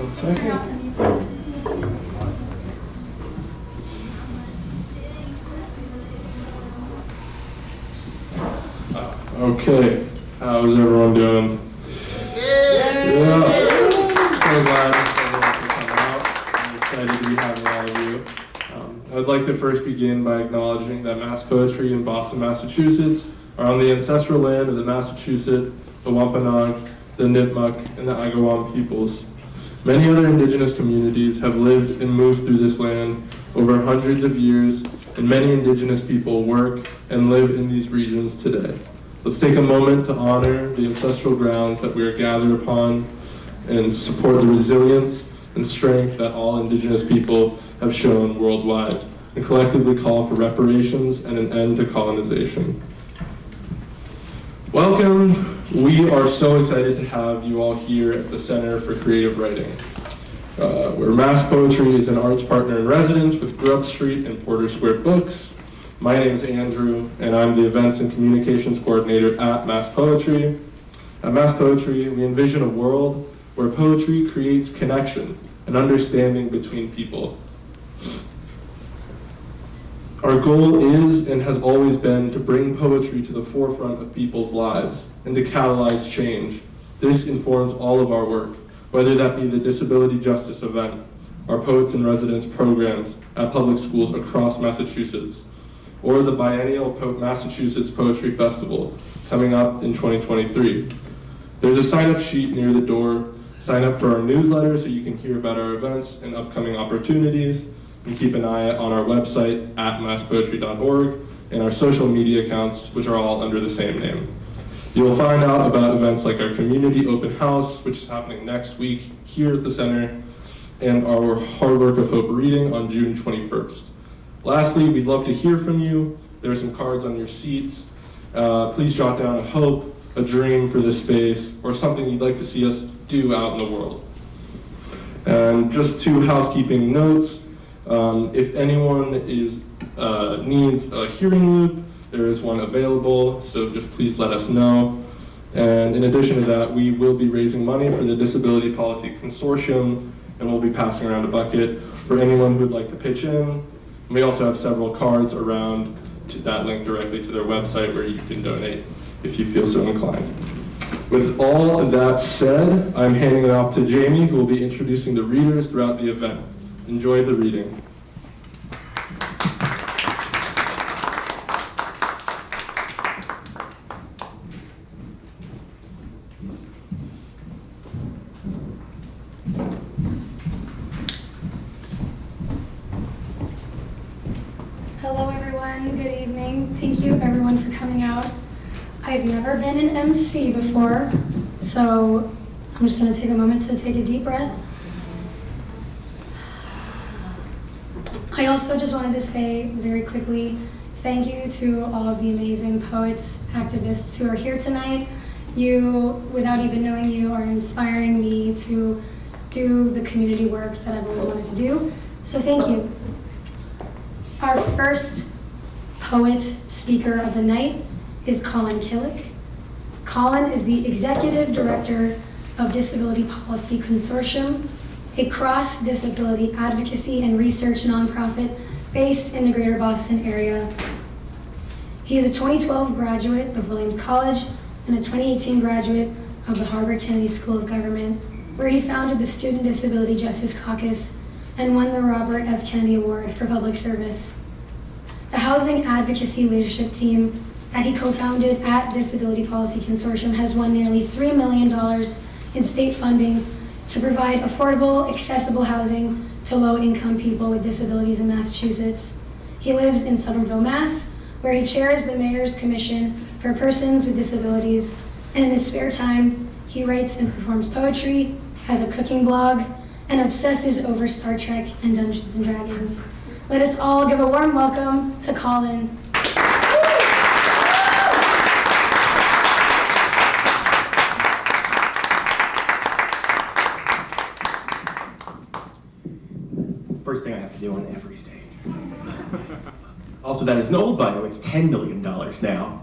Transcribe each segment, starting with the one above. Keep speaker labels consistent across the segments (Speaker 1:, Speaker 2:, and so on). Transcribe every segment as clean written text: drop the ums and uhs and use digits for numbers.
Speaker 1: 1 second. Okay, how's everyone doing? Yeah. So glad everyone could come out. I'm excited to be having all of you. I'd like to first begin by acknowledging that Mass Poetry in Boston, Massachusetts are on the ancestral land of the Massachusetts, the Wampanoag, the Nipmuc, and the Agawam peoples. Many other indigenous communities have lived and moved through this land over hundreds of years, and many indigenous people work and live in these regions today. Let's take a moment to honor the ancestral grounds that we are gathered upon and support the resilience and strength that all indigenous people have shown worldwide, and collectively call for reparations and an end to colonization. Welcome. We are so excited to have you all here at the Center for Creative Writing, where Mass Poetry is an arts partner in residence with Grub Street and Porter Square Books. My name is Andrew, and I'm the Events and Communications Coordinator at Mass Poetry. At Mass Poetry, we envision a world where poetry creates connection and understanding between people. Our goal is and has always been to bring poetry to the forefront of people's lives and to catalyze change. This informs all of our work, whether that be the Disability Justice Event, our Poets in Residence programs at public schools across Massachusetts, or the biennial Massachusetts Poetry Festival coming up in 2023. There's a sign-up sheet near the door. Sign up for our newsletter so you can hear about our events and upcoming opportunities, and keep an eye on our website at masspoetry.org and our social media accounts, which are all under the same name. You'll find out about events like our community open house, which is happening next week here at the center, and our Hard Work of Hope reading on June 21st. Lastly, we'd love to hear from you. There are some cards on your seats. Please jot down a hope, a dream for this space, or something you'd like to see us do out in the world. And just 2 housekeeping notes. If anyone needs a hearing loop, there is one available, so just please let us know. And in addition to that, we will be raising money for the Disability Policy Consortium, and we'll be passing around a bucket for anyone who would like to pitch in. And we also have several cards around that link directly to their website where you can donate if you feel so inclined. With all of that said, I'm handing it off to Jamie, who will be introducing the readers throughout the event. Enjoy the reading.
Speaker 2: Hello everyone, good evening. Thank you everyone for coming out. I've never been an MC before, so I'm just going to take a moment to take a deep breath. I also just wanted to say very quickly, thank you to all of the amazing poets, activists who are here tonight. You, without even knowing you, are inspiring me to do the community work that I've always wanted to do. So thank you. Our first poet speaker of the night is Colin Killick. Colin is the Executive Director of Disability Policy Consortium, a cross-disability advocacy and research nonprofit based in the greater Boston area. He is a 2012 graduate of Williams College and a 2018 graduate of the Harvard Kennedy School of Government, where he founded the Student Disability Justice Caucus and won the Robert F. Kennedy Award for Public Service. The Housing Advocacy Leadership Team that he co-founded at Disability Policy Consortium has won nearly $3 million in state funding to provide affordable, accessible housing to low-income people with disabilities in Massachusetts. He lives in Somerville, Mass., where he chairs the Mayor's Commission for Persons with Disabilities, and in his spare time, he writes and performs poetry, has a cooking blog, and obsesses over Star Trek and Dungeons and Dragons. Let us all give a warm welcome to Colin.
Speaker 3: First thing I have to do on every stage. Also, that is an old bio. It's $10 million now.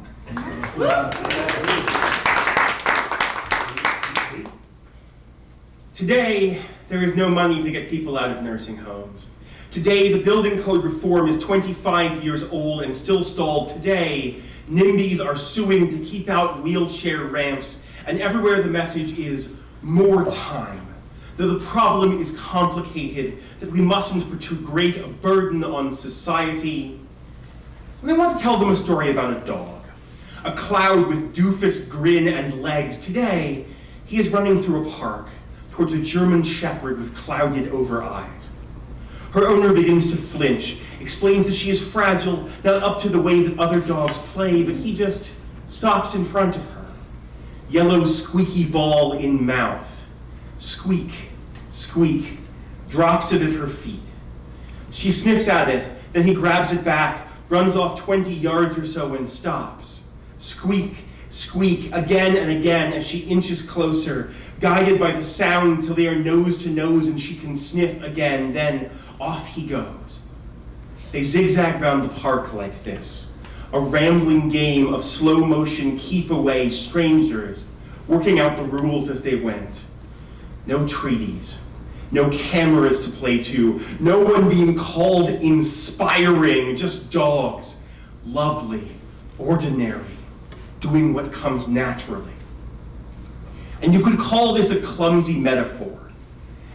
Speaker 3: Today, there is no money to get people out of nursing homes. Today, the building code reform is 25 years old and still stalled today. NIMBYs are suing to keep out wheelchair ramps, and everywhere the message is more time. That the problem is complicated, that we mustn't put too great a burden on society. And I want to tell them a story about a dog. A cloud with doofus grin and legs. Today, he is running through a park towards a German shepherd with clouded over eyes. Her owner begins to flinch, explains that she is fragile, not up to the way that other dogs play, but he just stops in front of her. Yellow squeaky ball in mouth. Squeak, squeak, drops it at her feet. She sniffs at it, then he grabs it back, runs off 20 yards or so and stops. Squeak, squeak, again and again as she inches closer, guided by the sound till they are nose to nose and she can sniff again, then off he goes. They zigzag round the park like this, a rambling game of slow motion keep away strangers, working out the rules as they went. No treaties, no cameras to play to, no one being called inspiring, just dogs, lovely, ordinary, doing what comes naturally. And you could call this a clumsy metaphor,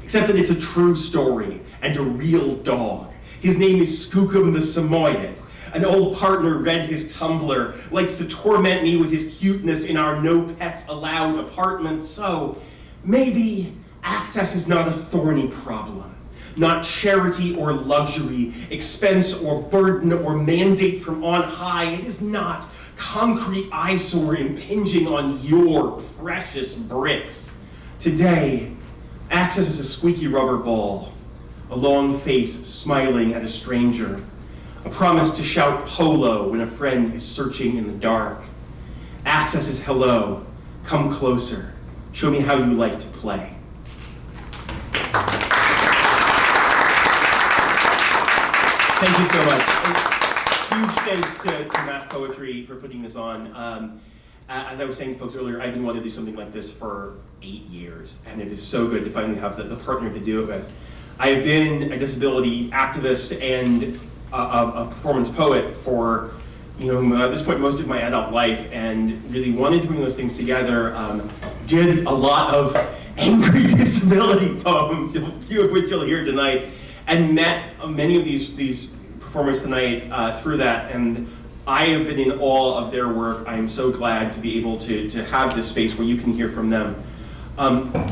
Speaker 3: except that it's a true story and a real dog. His name is Skookum the Samoyed. An old partner read his Tumblr, liked to torment me with his cuteness in our no pets allowed apartment, so maybe access is not a thorny problem, not charity or luxury, expense or burden or mandate from on high. It is not concrete eyesore impinging on your precious bricks. Today, access is a squeaky rubber ball, a long face smiling at a stranger, a promise to shout polo when a friend is searching in the dark. Access is hello, come closer, show me how you like to play. Thank you so much. Huge thanks to Mass Poetry for putting this on. As I was saying to folks earlier, I've been wanting to do something like this for 8 years, and it is so good to finally have the partner to do it with. I have been a disability activist and a performance poet for, at this point, most of my adult life, and really wanted to bring those things together. Did a lot of angry disability poems, a few of which you'll hear tonight, and met many of these performers tonight through that, and I have been in awe of their work. I am so glad to be able to have this space where you can hear from them.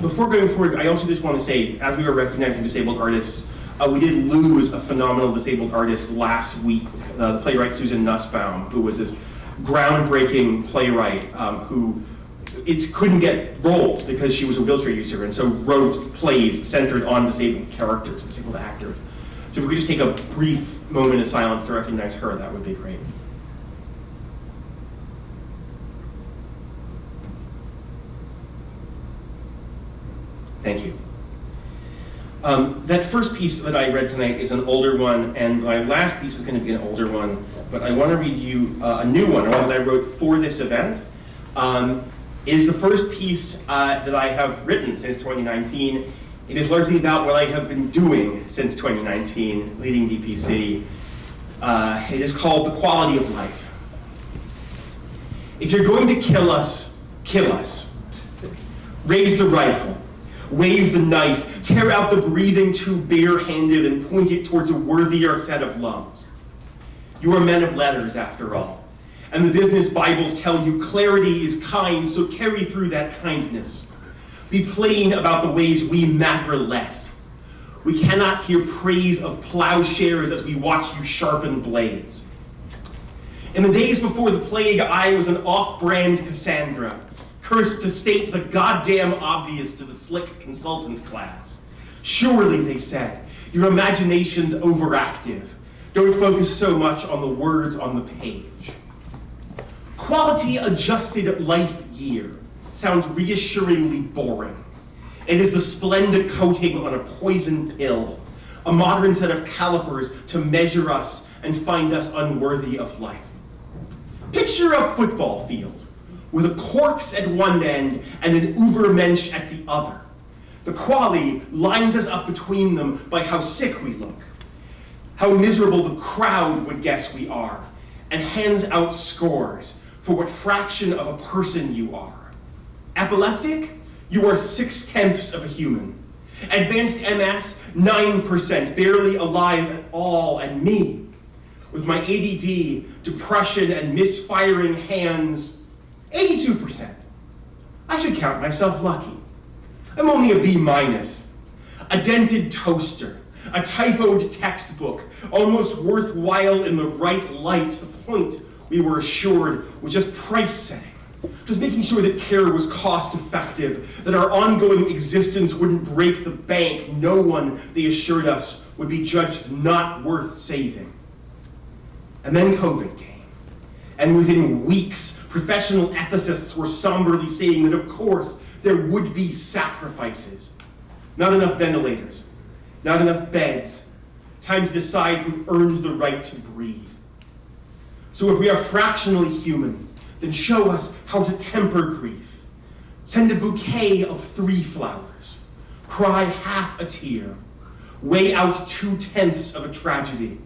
Speaker 3: Before going forward, I also just want to say, as we were recognizing disabled artists, we did lose a phenomenal disabled artist last week, the playwright Susan Nussbaum, who was this groundbreaking playwright who couldn't get roles because she was a wheelchair user, and so wrote plays centered on disabled characters, disabled actors. So if we could just take a brief moment of silence to recognize her, that would be great. Thank you. That first piece that I read tonight is an older one, and my last piece is going to be an older one, but I want to read you a new one that I wrote for this event. It is the first piece that I have written since 2019. It is largely about what I have been doing since 2019, leading DPC. It is called The Quality of Life. If you're going to kill us, kill us. Raise the rifle. Wave the knife, tear out the breathing tube barehanded and point it towards a worthier set of lungs. You are men of letters, after all, and the business Bibles tell you clarity is kind, so carry through that kindness. Be plain about the ways we matter less. We cannot hear praise of plowshares as we watch you sharpen blades. In the days before the plague, I was an off-brand Cassandra, cursed to state the goddamn obvious to the slick consultant class. Surely, they said, your imagination's overactive. Don't focus so much on the words on the page. Quality adjusted life year sounds reassuringly boring. It is the splendid coating on a poison pill, a modern set of calipers to measure us and find us unworthy of life. Picture a football field with a corpse at one end and an Ubermensch at the other. The quali lines us up between them by how sick we look, how miserable the crowd would guess we are, and hands out scores for what fraction of a person you are. Epileptic? You are 6/10 of a human. Advanced MS? 9%, barely alive at all. And me, with my ADD, depression, and misfiring hands, 82%. I should count myself lucky. I'm only a B-, a dented toaster, a typoed textbook, almost worthwhile in the right light. The point, we were assured, was just price setting, just making sure that care was cost effective, that our ongoing existence wouldn't break the bank. No one, they assured us, would be judged not worth saving. And then COVID came. And within weeks, professional ethicists were somberly saying that, of course, there would be sacrifices. Not enough ventilators, not enough beds, time to decide who earned the right to breathe. So if we are fractionally human, then show us how to temper grief. Send a bouquet of 3 flowers, cry half a tear, weigh out 2/10 of a tragedy.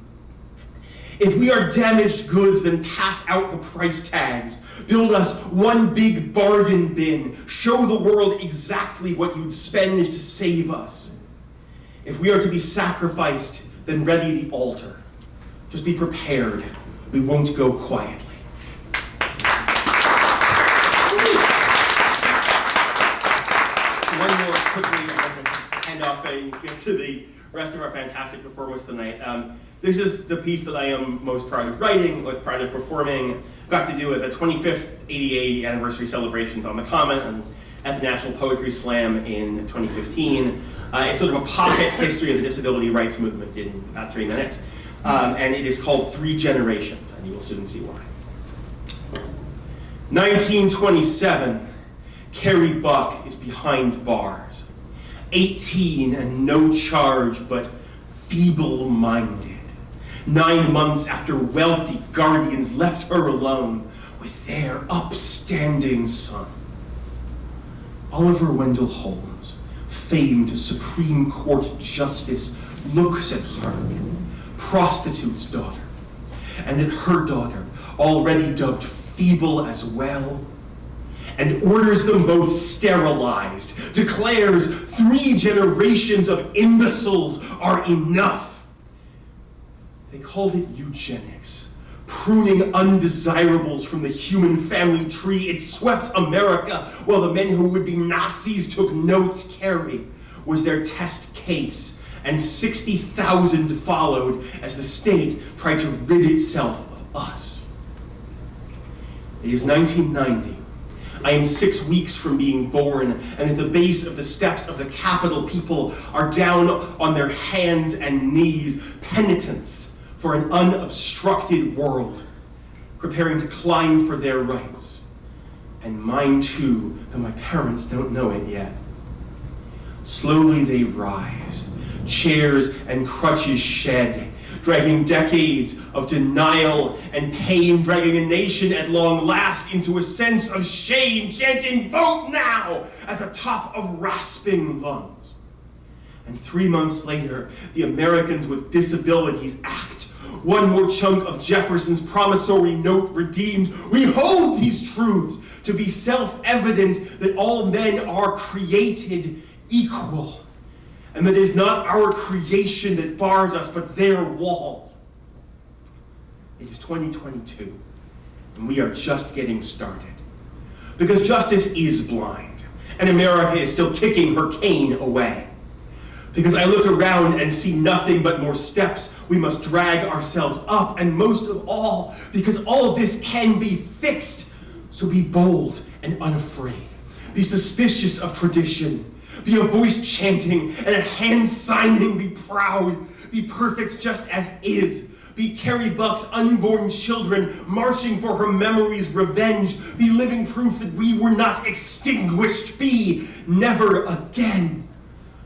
Speaker 3: If we are damaged goods, then pass out the price tags. Build us one big bargain bin. Show the world exactly what you'd spend to save us. If we are to be sacrificed, then ready the altar. Just be prepared. We won't go quietly. One more quickly, and then hand off and get to the rest of our fantastic performance tonight. This is the piece that I am most proud of writing, most proud of performing. Got to do with the 25th ADA anniversary celebrations on the Common and at the National Poetry Slam in 2015. It's sort of a pocket history of the disability rights movement in about 3 minutes. And it is called 3 Generations, and you will soon see why. 1927, Carrie Buck is behind bars. 18 and no charge, but feeble-minded. 9 months after wealthy guardians left her alone with their upstanding son. Oliver Wendell Holmes, famed Supreme Court Justice, looks at her, prostitute's daughter, and at her daughter, already dubbed feeble as well, and orders them both sterilized, declares 3 generations of imbeciles are enough. They called it eugenics, pruning undesirables from the human family tree. It swept America while the men who would be Nazis took notes. Carrie was their test case, and 60,000 followed as the state tried to rid itself of us. It is 1990. I am 6 weeks from being born, and at the base of the steps of the Capitol, people are down on their hands and knees, penitents for an unobstructed world, preparing to climb for their rights. And mine too, though my parents don't know it yet. Slowly they rise, chairs and crutches shed, dragging decades of denial and pain, dragging a nation at long last into a sense of shame, chanting, "Vote now!" at the top of rasping lungs. And 3 months later, the Americans with Disabilities Act, one more chunk of Jefferson's promissory note redeemed. We hold these truths to be self-evident that all men are created equal, and that it is not our creation that bars us, but their walls. It is 2022, and we are just getting started. Because justice is blind, and America is still kicking her cane away. Because I look around and see nothing but more steps we must drag ourselves up, and most of all, because all of this can be fixed. So be bold and unafraid. Be suspicious of tradition. Be a voice chanting and a hand signing. Be proud. Be perfect just as is. Be Carrie Buck's unborn children marching for her memory's revenge. Be living proof that we were not extinguished. Be never again.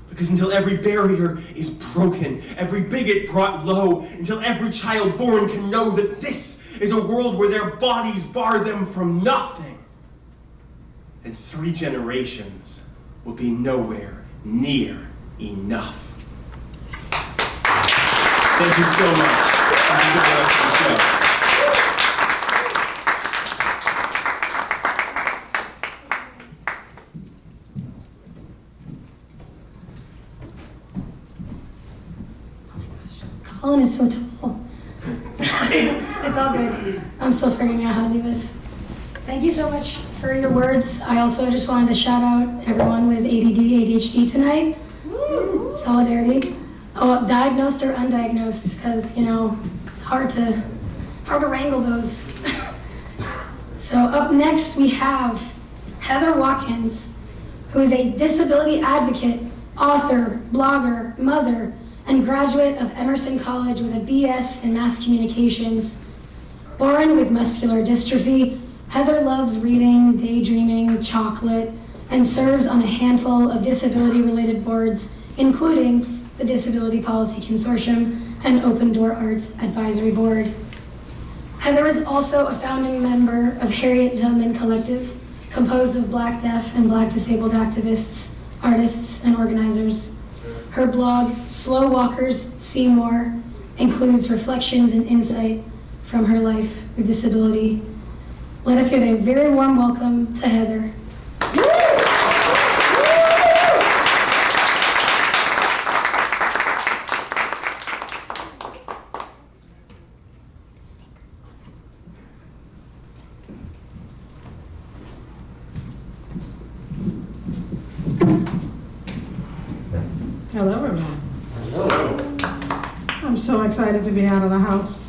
Speaker 3: Because until every barrier is broken, every bigot brought low, until every child born can know that this is a world where their bodies bar them from nothing, and 3 generations will be nowhere near enough. Thank you so much. Have a good rest of the show.
Speaker 2: Colin is so tall. It's all good. I'm still figuring out how to do this. Thank you so much for your words. I also just wanted to shout out everyone with ADD, ADHD tonight. Solidarity. Oh, diagnosed or undiagnosed, because it's hard to wrangle those. So up next we have Heather Watkins, who is a disability advocate, author, blogger, mother, and graduate of Emerson College with a BS in Mass Communications. Born with muscular dystrophy, Heather loves reading, daydreaming, chocolate, and serves on a handful of disability-related boards, including the Disability Policy Consortium and Open Door Arts Advisory Board. Heather is also a founding member of Harriet Tubman Collective, composed of Black, deaf, and Black disabled activists, artists, and organizers. Her blog, Slow Walkers See More, includes reflections and insight from her life with disability. Let us give a very warm welcome to Heather.
Speaker 4: Hello, everyone. Hello. I'm so excited to be out of the house.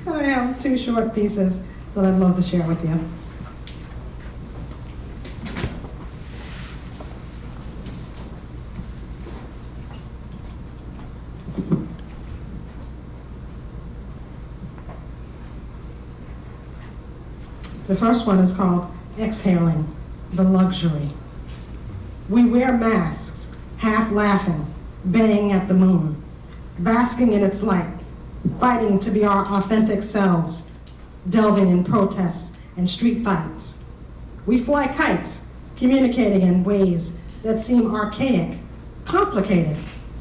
Speaker 4: I have 2 short pieces that I'd love to share with you. The first one is called Exhaling the Luxury. We wear masks, half laughing, baying at the moon, basking in its light, fighting to be our authentic selves, delving in protests and street fights. We fly kites, communicating in ways that seem archaic, complicated,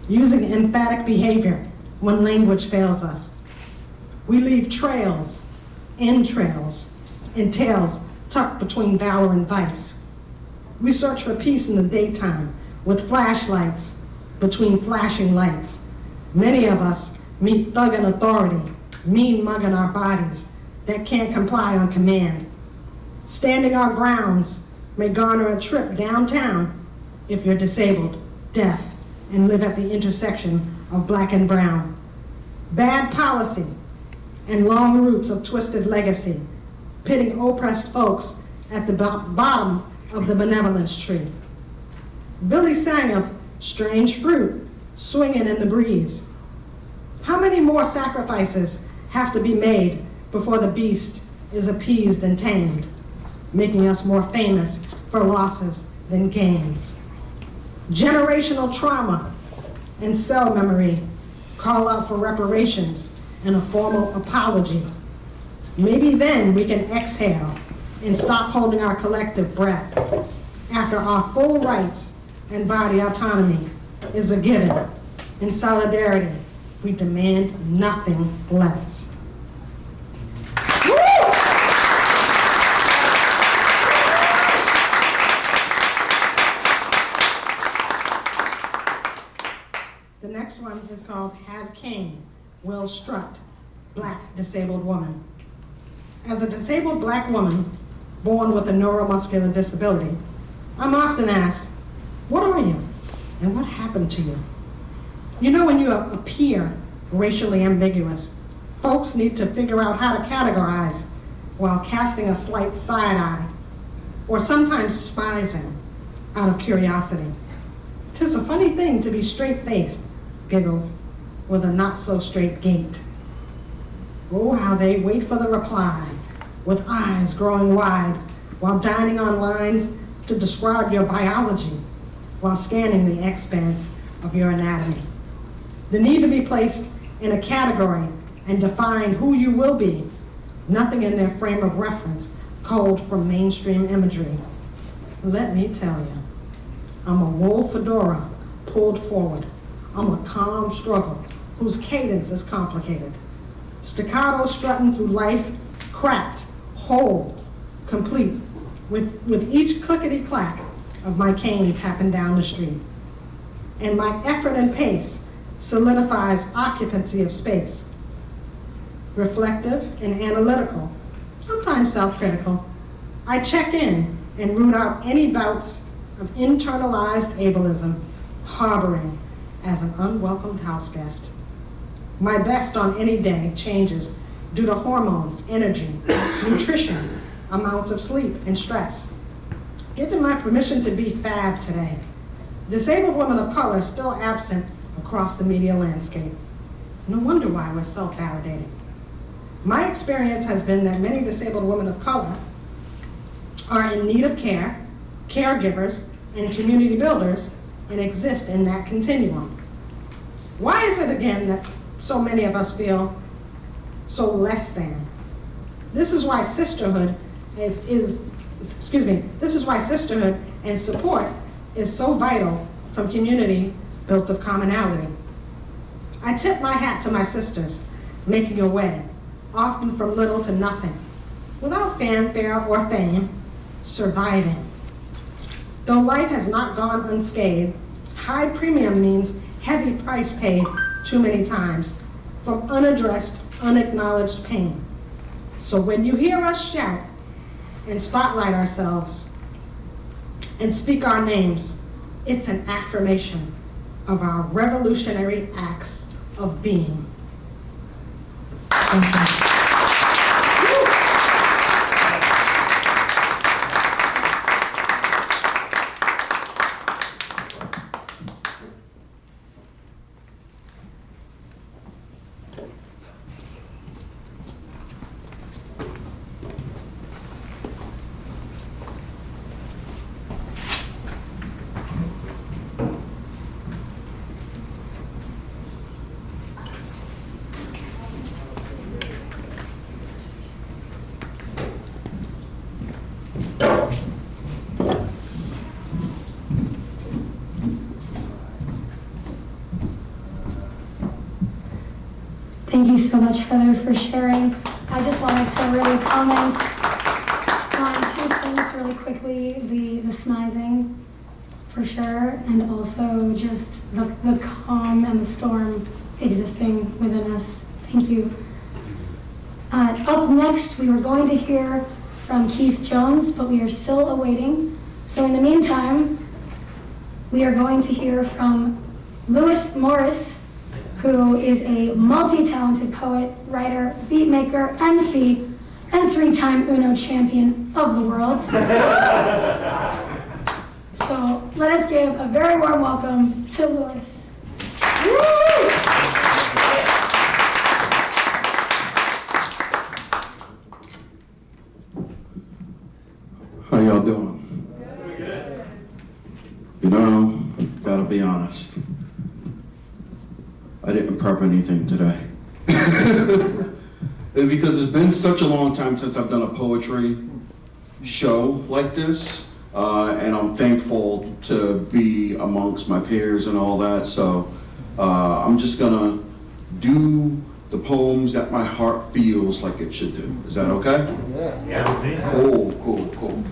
Speaker 4: using emphatic behavior when language fails us. We leave trails, entrails, and tails tucked between valor and vice. We search for peace in the daytime with flashlights between flashing lights. Many of us meet thug and authority, mean mugging our bodies that can't comply on command. Standing our grounds may garner a trip downtown if you're disabled, deaf, and live at the intersection of black and brown. Bad policy and long roots of twisted legacy, pitting oppressed folks at the bottom of the benevolence tree. Billy sang of strange fruit swinging in the breeze. How many more sacrifices have to be made before the beast is appeased and tamed, making us more famous for losses than gains? Generational trauma and cell memory call out for reparations and a formal apology. Maybe then we can exhale and stop holding our collective breath after our full rights and body autonomy is a given. In solidarity, we demand nothing less. The next one is called Have Cane, Will Strut, Black Disabled Woman. As a disabled Black woman born with a neuromuscular disability, I'm often asked, what are you and what happened to you? You know, when you appear racially ambiguous, folks need to figure out how to categorize while casting a slight side eye, or sometimes spizing out of curiosity. 'Tis a funny thing to be straight-faced, giggles, with a not-so-straight gait. Oh, how they wait for the reply, with eyes growing wide, while dining on lines to describe your biology, while scanning the expanse of your anatomy. The need to be placed in a category and define who you will be, nothing in their frame of reference culled from mainstream imagery. Let me tell you, I'm a wool fedora pulled forward. I'm a calm struggle whose cadence is complicated. Staccato strutting through life, cracked, whole, complete, with each clickety-clack of my cane tapping down the street. And my effort and pace solidifies occupancy of space. Reflective and analytical, sometimes self-critical, I check in and root out any bouts of internalized ableism harboring as an unwelcomed house guest. My best on any day changes due to hormones, energy, nutrition, amounts of sleep, and stress. Given my permission to be fab today, disabled women of color still absent across the media landscape. No wonder why we're self-validating. My experience has been that many disabled women of color are in need of care, caregivers, and community builders, and exist in that continuum. Why is it again that so many of us feel so less than? This is why sisterhood this is why sisterhood and support is so vital from community built of commonality. I tip my hat to my sisters, making a way, often from little to nothing, without fanfare or fame, surviving. Though life has not gone unscathed, high premium means heavy price paid too many times from unaddressed, unacknowledged pain. So when you hear us shout and spotlight ourselves and speak our names, it's an affirmation of our revolutionary acts of being. Thank you.
Speaker 2: Thank you so much, Heather, for sharing. I just wanted to really comment on two things really quickly, the smizing, for sure, and also just the calm and the storm existing within us. Thank you. Up next, we were going to hear from Keith Jones, but we are still awaiting. So in the meantime, we are going to hear from Lewis Morris, who is a multi-talented poet, writer, beat maker, MC, and 3-time Uno champion of the world. So let us give a very warm welcome to Lewis.
Speaker 5: How y'all doing? Good. You know, gotta be honest. I didn't prep anything today. Because it's been such a long time since I've done a poetry show like this, and I'm thankful to be amongst my peers and all that, so I'm just gonna do the poems that my heart feels like it should do. Is that okay? Yeah. Cool.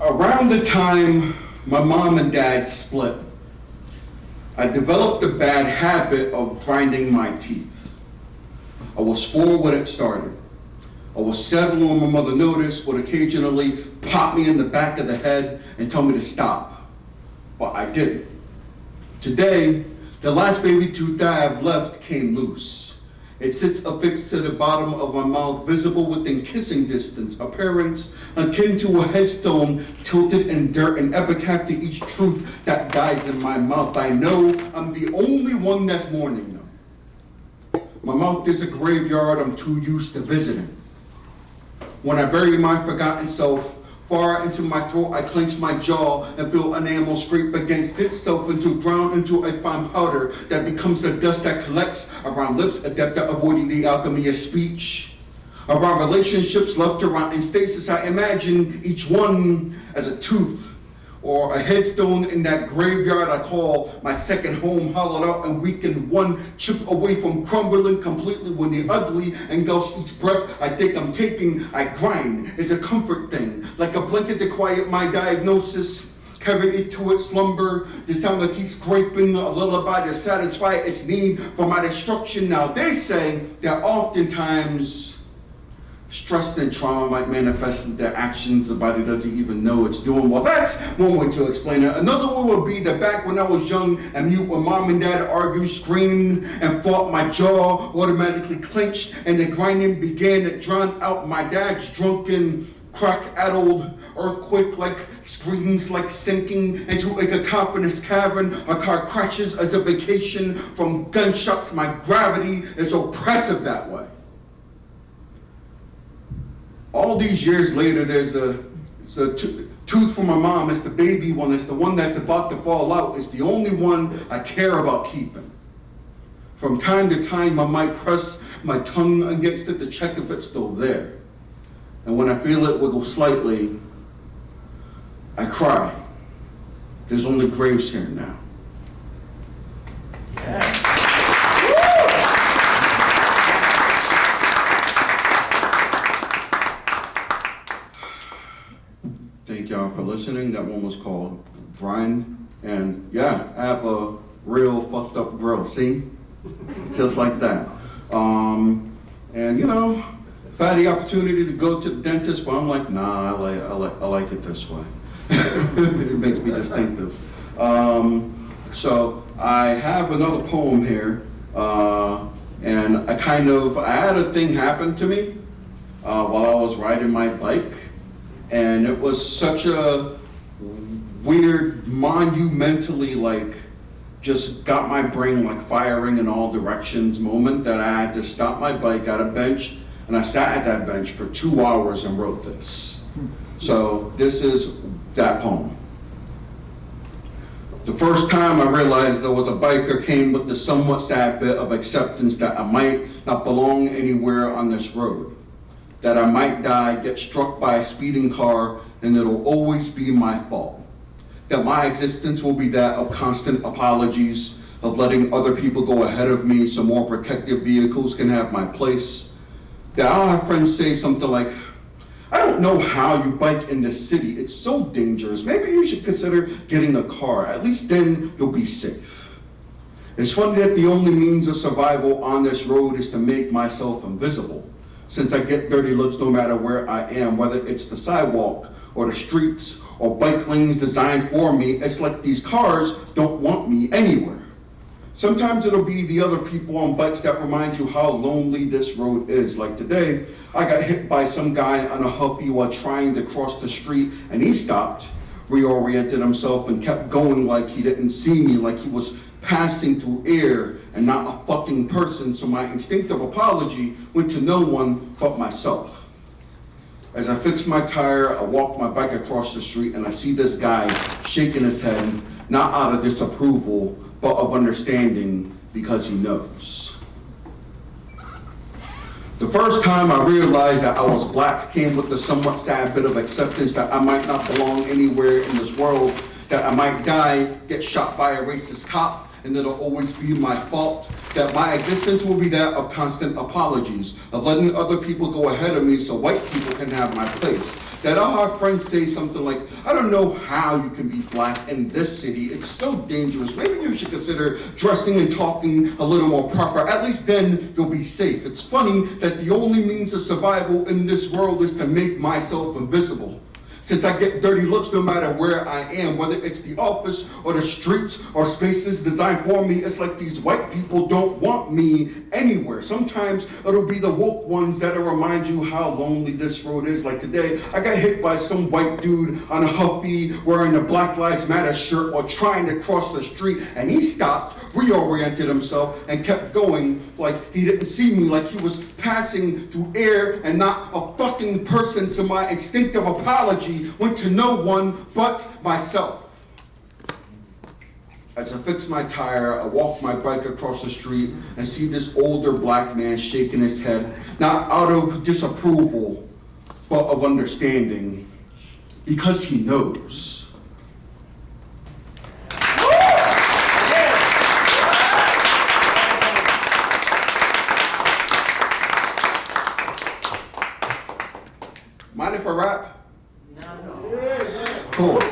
Speaker 5: Around the time my mom and dad split, I developed a bad habit of grinding my teeth. I was 4 when it started. I was 7 when my mother noticed, would occasionally pop me in the back of the head and tell me to stop. But I didn't. Today, the last baby tooth that I have left came loose. It sits affixed to the bottom of my mouth, visible within kissing distance, appearance akin to a headstone tilted in dirt, an epitaph to each truth that dies in my mouth. I know I'm the only one that's mourning them. My mouth is a graveyard I'm too used to visiting. When I bury my forgotten self, far into my throat, I clench my jaw and feel enamel scrape against itself until ground into a fine powder that becomes the dust that collects around lips, adept at avoiding the alchemy of speech. of our relationships left around in stasis. I imagine each one as a tooth or a headstone in that graveyard I call my second home, hollowed out and weakened, one chip away from crumbling completely. When the ugly engulfs each breath I think I'm taking, I grind. It's a comfort thing, like a blanket to quiet my diagnosis, carry it to its slumber. The sound that keeps scraping, a lullaby to satisfy its need for my destruction. Now they say that oftentimes stress and trauma might manifest in their actions the body doesn't even know it's doing. Well, that's one way to explain it. Another way would be that back when I was young and mute, when mom and dad argued, screamed, and fought, my jaw automatically clenched, and the grinding began to drown out my dad's drunken, crack-addled, earthquake-like screams, like sinking into a cacophonous cavern. A car crashes as a vacation from gunshots. My gravity is oppressive that way. All these years later, there's a tooth for my mom. It's the baby one. It's the one that's about to fall out. It's the only one I care about keeping. From time to time, I might press my tongue against it to check if it's still there. And when I feel it wiggle slightly, I cry. There's only graves here now. Thank y'all for listening. That one was called Grind. And yeah, I have a real fucked up grill, see? Just like that. And you know, if I had the opportunity to go to the dentist, but I'm like, nah, I like it this way. It makes me distinctive. So I have another poem here, and I had a thing happen to me while I was riding my bike, and it was such a weird, monumentally, like, just got my brain like firing in all directions moment that I had to stop my bike at a bench, and I sat at that bench for 2 hours and wrote this. So this is that poem. The first time I realized there was a biker came with the somewhat sad bit of acceptance that I might not belong anywhere on this road, that I might die, get struck by a speeding car, and it'll always be my fault, that my existence will be that of constant apologies, of letting other people go ahead of me so more protective vehicles can have my place, that I'll have friends say something like, I don't know how you bike in this city, it's so dangerous, maybe you should consider getting a car, at least then you'll be safe. It's funny that the only means of survival on this road is to make myself invisible, since I get dirty looks no matter where I am, whether it's the sidewalk or the streets or bike lanes designed for me. It's like these cars don't want me anywhere. Sometimes it'll be the other people on bikes that remind you how lonely this road is. Like today, I got hit by some guy on a Huffy while trying to cross the street, and he stopped, reoriented himself, and kept going like he didn't see me, like he was passing through air and not a fucking person. So my instinctive apology went to no one but myself. As I fixed my tire, I walked my bike across the street, and I see this guy shaking his head, not out of disapproval, but of understanding, because he knows. The first time I realized that I was black came with the somewhat sad bit of acceptance that I might not belong anywhere in this world, that I might die, get shot by a racist cop, and it'll always be my fault, that my existence will be that of constant apologies, of letting other people go ahead of me so white people can have my place, that I'll have friends say something like, I don't know how you can be black in this city, it's so dangerous, maybe you should consider dressing and talking a little more proper, at least then you'll be safe. It's funny that the only means of survival in this world is to make myself invisible. Since I get dirty looks no matter where I am, whether it's the office or the streets or spaces designed for me, it's like these white people don't want me anywhere. Sometimes it'll be the woke ones that'll remind you how lonely this road is. Like today, I got hit by some white dude on a Huffy wearing a Black Lives Matter shirt or trying to cross the street, and he stopped, reoriented himself, and kept going like he didn't see me, like he was passing through air and not a fucking person. So my instinctive apology went to no one but myself. As I fix my tire, I walk my bike across the street and see this older black man shaking his head, not out of disapproval, but of understanding, because he knows. Mind if I rap? No. Cool.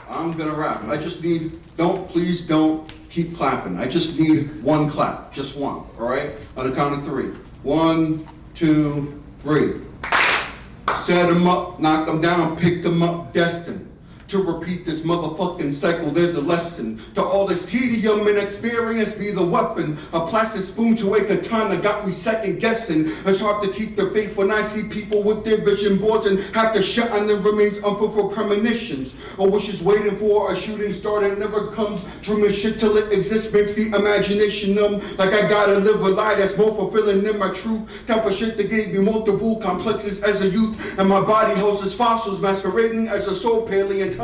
Speaker 5: I'm gonna rap. I just need, please don't keep clapping. I just need one clap, just one, all right? On the count of 3. 1, 2, 3. Set them up, knock them down, pick them up, destined to repeat this motherfucking cycle. There's a lesson to all this tedium and experience. Be the weapon, a plastic spoon to a katana got me second guessing. It's hard to keep the faith when I see people with their vision boards and have to shut on the remains unfulfilled premonitions or wishes waiting for a shooting star that never comes. Dreaming shit till it exists makes the imagination numb. Like I gotta live a lie that's more fulfilling than my truth. Type of shit that gave me multiple complexes as a youth, and my body houses fossils masquerading as a soul paleontologist.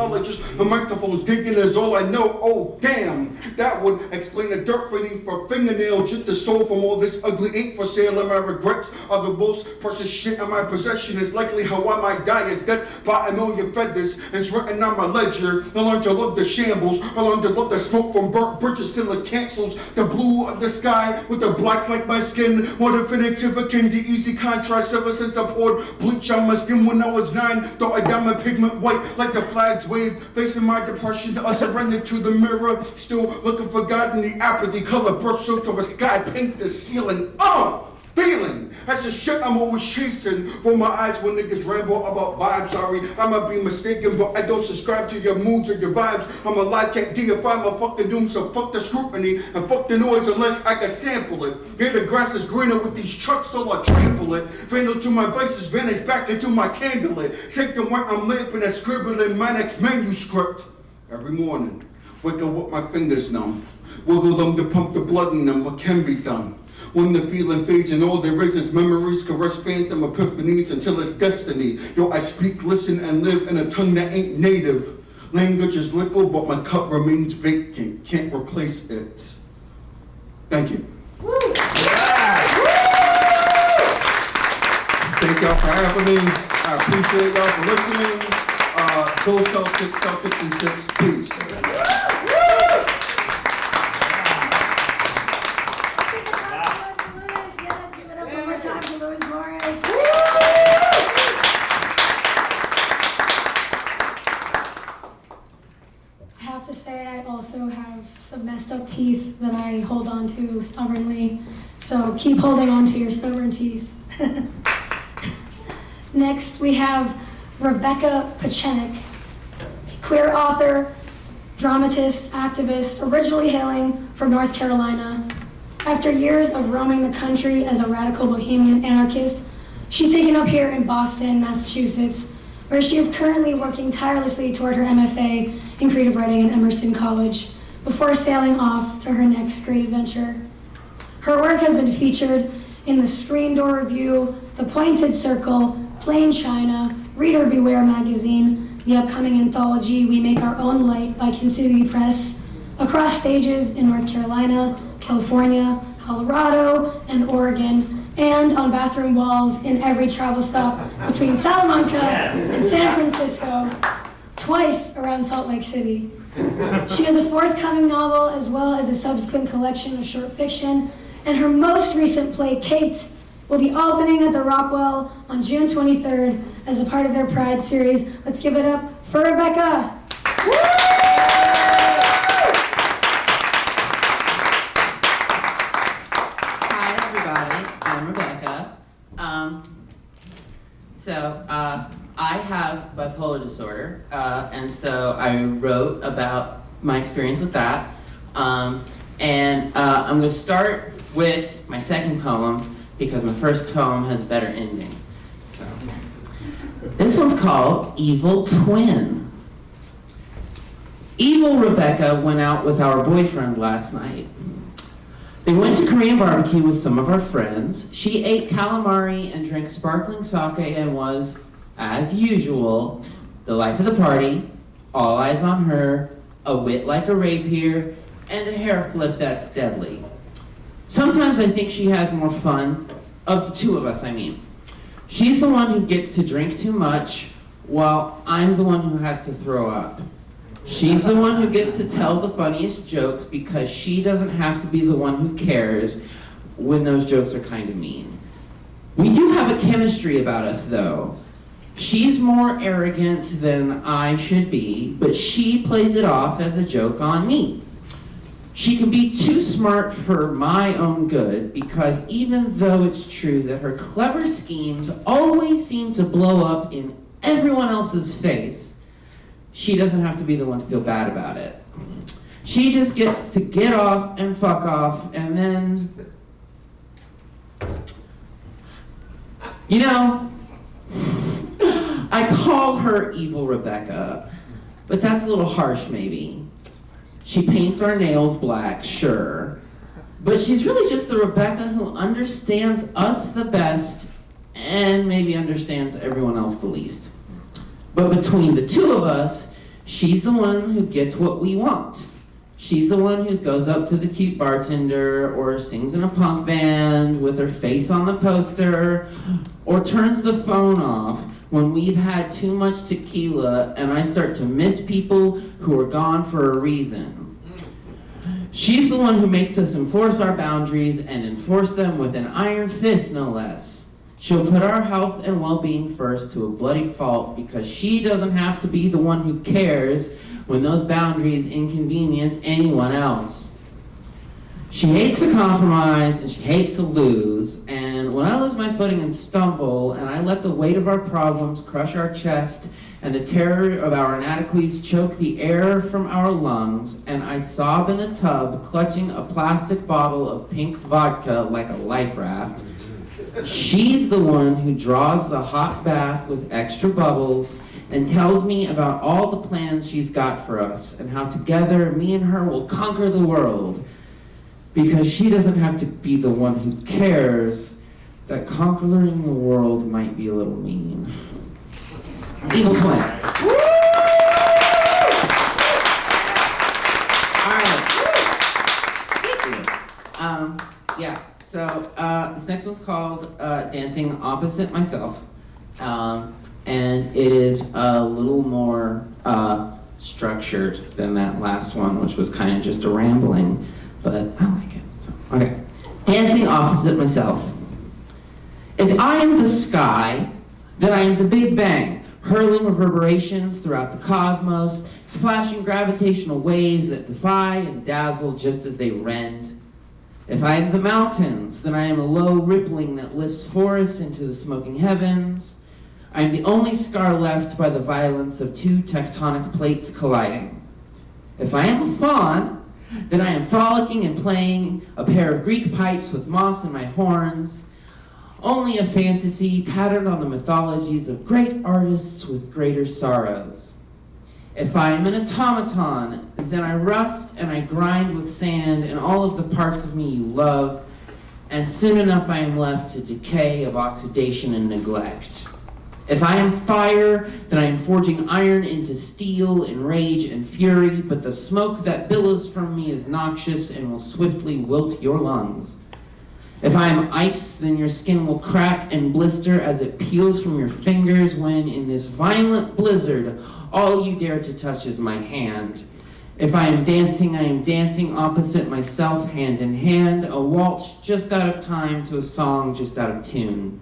Speaker 5: The microphone's digging is all I know. Oh damn, that would explain the dirt beneath her fingernail. Just the soul from all this ugly ink for sale, and my regrets are the most precious shit in my possession. It's likely how I might die is death by a million feathers. It's written on my ledger. I learned to love the shambles. I learned to love the smoke from burnt bridges till it cancels the blue of the sky with the black like my skin. More definitive akin to easy contrast ever since I poured bleach on my skin when I was 9. Thought I diamond pigment white like the flags wave. Facing my depression, I surrendered to the mirror. Still looking for God in the apathy. Color brushstrokes of a sky paint the ceiling. Feeling. That's the shit I'm always chasing. For my eyes when niggas ramble about vibes. Sorry, I might be mistaken, but I don't subscribe to your moods or your vibes. I'm a lie, can't deify my fucking doom, so fuck the scrutiny and fuck the noise unless I can sample it. Yeah, the grass is greener with these trucks, so I trample it. Vandal to my vices, vanish back into my candlelit. Take them where I'm lamping and scribbling my next manuscript. Every morning, wake up with my fingers numb. Wiggle them to pump the blood in them, what can be done? When the feeling fades and all there is memories, caress phantom epiphanies until it's destiny. Yo, I speak, listen, and live in a tongue that ain't native. Language is liquid, but my cup remains vacant. Can't replace it. Thank you. Woo. Yeah. Thank y'all for having me. I appreciate y'all for listening. Go Celtics, Celtics in 6. Peace.
Speaker 2: I also have some messed up teeth that I hold on to stubbornly, so keep holding on to your stubborn teeth. Next, we have Rebecca Petchenik, a queer author, dramatist, activist, originally hailing from North Carolina. After years of roaming the country as a radical bohemian anarchist, she's taken up here in Boston, Massachusetts, where she is currently working tirelessly toward her MFA in creative writing at Emerson College, before sailing off to her next great adventure. Her work has been featured in the Screen Door Review, The Pointed Circle, Plain China, Reader Beware magazine, the upcoming anthology We Make Our Own Light by Kintsugi Press, across stages in North Carolina, California, Colorado, and Oregon, and on bathroom walls in every travel stop between Salamanca and San Francisco, twice around Salt Lake City. She has a forthcoming novel as well as a subsequent collection of short fiction, and her most recent play, Kate, will be opening at the Rockwell on June 23rd as a part of their Pride series. Let's give it up for Rebecca.
Speaker 6: Hi, everybody. I'm Rebecca. I have bipolar disorder, and so I wrote about my experience with that. I'm going to start with my second poem because my first poem has a better ending. So, this one's called Evil Twin. Evil Rebecca went out with our boyfriend last night. They went to Korean barbecue with some of our friends. She ate calamari and drank sparkling sake and was, as usual, the life of the party, all eyes on her, a wit like a rapier, and a hair flip that's deadly. Sometimes I think she has more fun, of the two of us, I mean. She's the one who gets to drink too much, while I'm the one who has to throw up. She's the one who gets to tell the funniest jokes because she doesn't have to be the one who cares when those jokes are kind of mean. We do have a chemistry about us, though. She's more arrogant than I should be, but she plays it off as a joke on me. She can be too smart for my own good because even though it's true that her clever schemes always seem to blow up in everyone else's face, she doesn't have to be the one to feel bad about it. She just gets to get off and fuck off, and then, you know, I call her Evil Rebecca, but that's a little harsh maybe. She paints our nails black, sure, but she's really just the Rebecca who understands us the best and maybe understands everyone else the least. But between the two of us, she's the one who gets what we want. She's the one who goes up to the cute bartender or sings in a punk band with her face on the poster or turns the phone off when we've had too much tequila and I start to miss people who are gone for a reason. She's the one who makes us enforce our boundaries and enforce them with an iron fist, no less. She'll put our health and well-being first to a bloody fault because she doesn't have to be the one who cares when those boundaries inconvenience anyone else. She hates to compromise and she hates to lose, and when I lose my footing and stumble and I let the weight of our problems crush our chest and the terror of our inadequacies choke the air from our lungs, and I sob in the tub clutching a plastic bottle of pink vodka like a life raft, she's the one who draws the hot bath with extra bubbles and tells me about all the plans she's got for us and how together me and her will conquer the world. Because she doesn't have to be the one who cares that conquering the world might be a little mean. Evil twin. Woo! All right. Thank you. Yeah. So this next one's called Dancing Opposite Myself, and it is a little more structured than that last one, which was kind of just a rambling, but I like it. So, okay. Dancing Opposite Myself. If I am the sky, then I am the Big Bang, hurling reverberations throughout the cosmos, splashing gravitational waves that defy and dazzle just as they rend. If I am the mountains, then I am a low rippling that lifts forests into the smoking heavens. I am the only scar left by the violence of two tectonic plates colliding. If I am a faun, then I am frolicking and playing a pair of Greek pipes with moss in my horns. Only a fantasy patterned on the mythologies of great artists with greater sorrows. If I am an automaton, then I rust and I grind with sand and all of the parts of me you love, and soon enough I am left to decay of oxidation and neglect. If I am fire, then I am forging iron into steel in rage and fury, but the smoke that billows from me is noxious and will swiftly wilt your lungs. If I am ice, then your skin will crack and blister as it peels from your fingers when, in this violent blizzard, all you dare to touch is my hand. If I am dancing opposite myself, hand in hand, a waltz just out of time to a song just out of tune.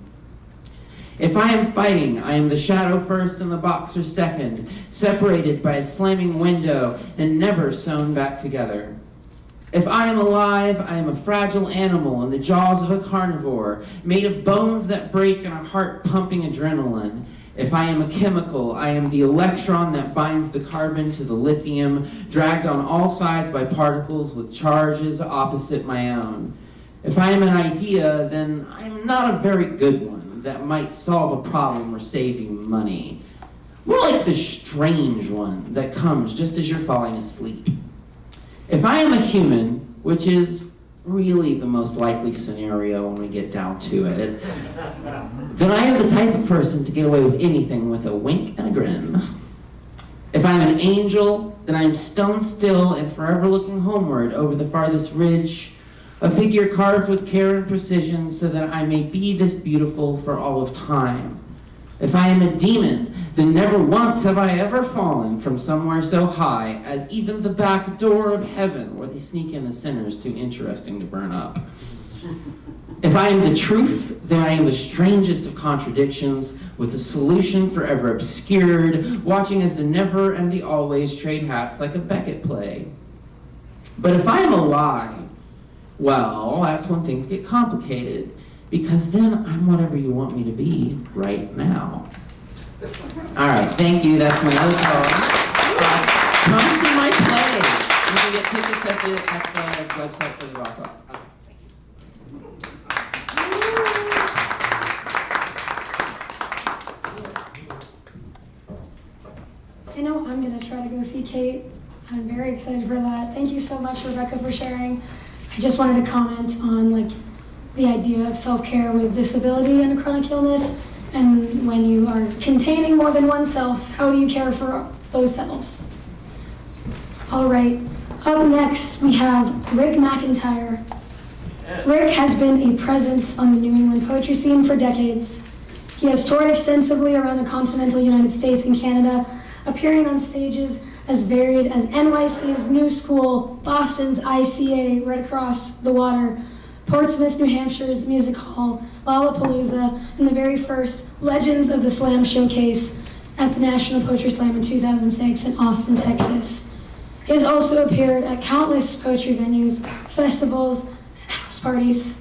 Speaker 6: If I am fighting, I am the shadow first and the boxer second, separated by a slamming window and never sewn back together. If I am alive, I am a fragile animal in the jaws of a carnivore, made of bones that break and a heart pumping adrenaline. If I am a chemical, I am the electron that binds the carbon to the lithium, dragged on all sides by particles with charges opposite my own. If I am an idea, then I am not a very good one that might solve a problem or save you money. More like the strange one that comes just as you're falling asleep. If I am a human, which is really the most likely scenario when we get down to it, then I am the type of person to get away with anything with a wink and a grin. If I'm an angel, Then I am stone still and forever looking homeward over the farthest ridge, a figure carved with care and precision so that I may be this beautiful for all of time. If I am a demon, then never once have I ever fallen from somewhere so high as even the back door of heaven where they sneak in the sinners too interesting to burn up. If I am the truth, then I am the strangest of contradictions, with the solution forever obscured, watching as the never and the always trade hats like a Beckett play. But if I am a lie, well, that's when things get complicated, because then I'm whatever you want me to be right now. All right, thank you. That's my other poem. Come see my play. You can get tickets at the website for the Rock Rock.
Speaker 2: I know I'm gonna try to go see Kate. I'm very excited for that. Thank you so much, Rebecca, for sharing. I just wanted to comment on the idea of self-care with disability and a chronic illness, and when you are containing more than oneself, how do you care for those selves? All right, up next we have Ryk McIntire. Ryk has been a presence on the New England poetry scene for decades. He has toured extensively around the continental United States and Canada, appearing on stages as varied as NYC's New School, Boston's ICA, right across the water, Portsmouth, New Hampshire's Music Hall, Lollapalooza, and the very first Legends of the Slam showcase at the National Poetry Slam in 2006 in Austin, Texas. He has also appeared at countless poetry venues, festivals, and house parties.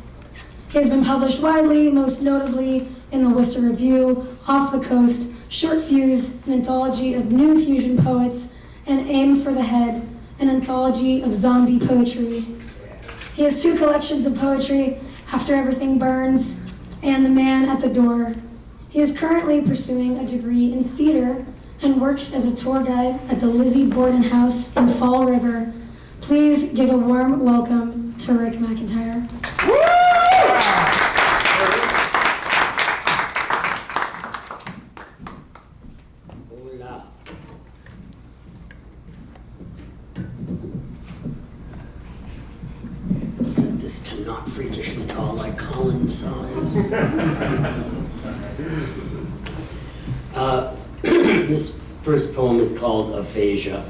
Speaker 2: He has been published widely, most notably in the Worcester Review, Off the Coast, Short Fuse, an anthology of new fusion poets, and Aim for the Head, an anthology of zombie poetry. He has 2 collections of poetry, After Everything Burns and The Man at the Door. He is currently pursuing a degree in theater and works as a tour guide at the Lizzie Borden House in Fall River. Please give a warm welcome to Ryk McIntire.
Speaker 7: Hola. Set this to not freakish metal like Colin size. This first poem is called Aphasia.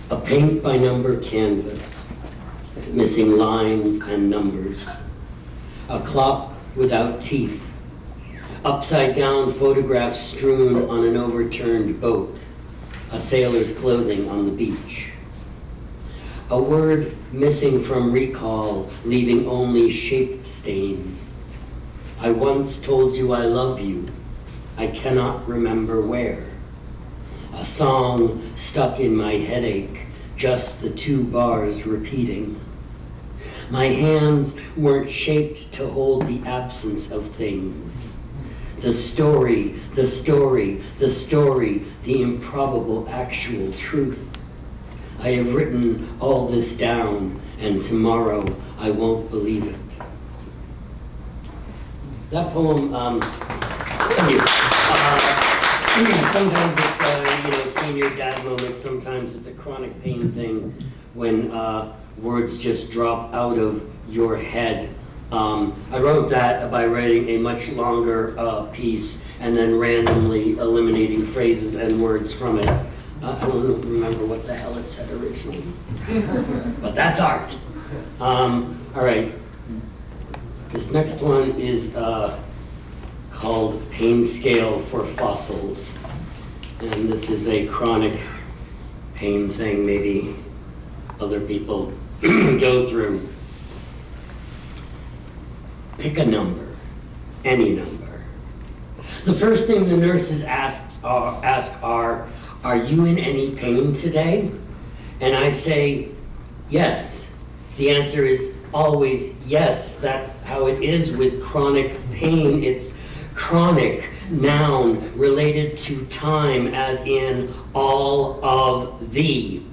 Speaker 7: A paint-by-number canvas, missing lines and numbers. A clock without teeth. Upside-down photographs strewn on an overturned boat. A sailor's clothing on the beach. A word missing from recall, leaving only shape stains. I once told you I love you. I cannot remember where. A song stuck in my headache, just the 2 bars repeating. My hands weren't shaped to hold the absence of things. The story, the story, the story, the improbable actual truth. I have written all this down, and tomorrow I won't believe it. That poem, thank you. Sometimes it's a senior dad moment. Sometimes it's a chronic pain thing when words just drop out of your head. I wrote that by writing a much longer piece and then randomly eliminating phrases and words from it. I don't remember what the hell it said originally, but that's art. All right. This next one is called Pain Scale for Fossils. And this is a chronic pain thing maybe other people go through. Pick a number, any number. The first thing the nurses ask are you in any pain today? And I say, yes. The answer is always yes. That's how it is with chronic pain. It's chronic, noun, related to time, as in all of thee.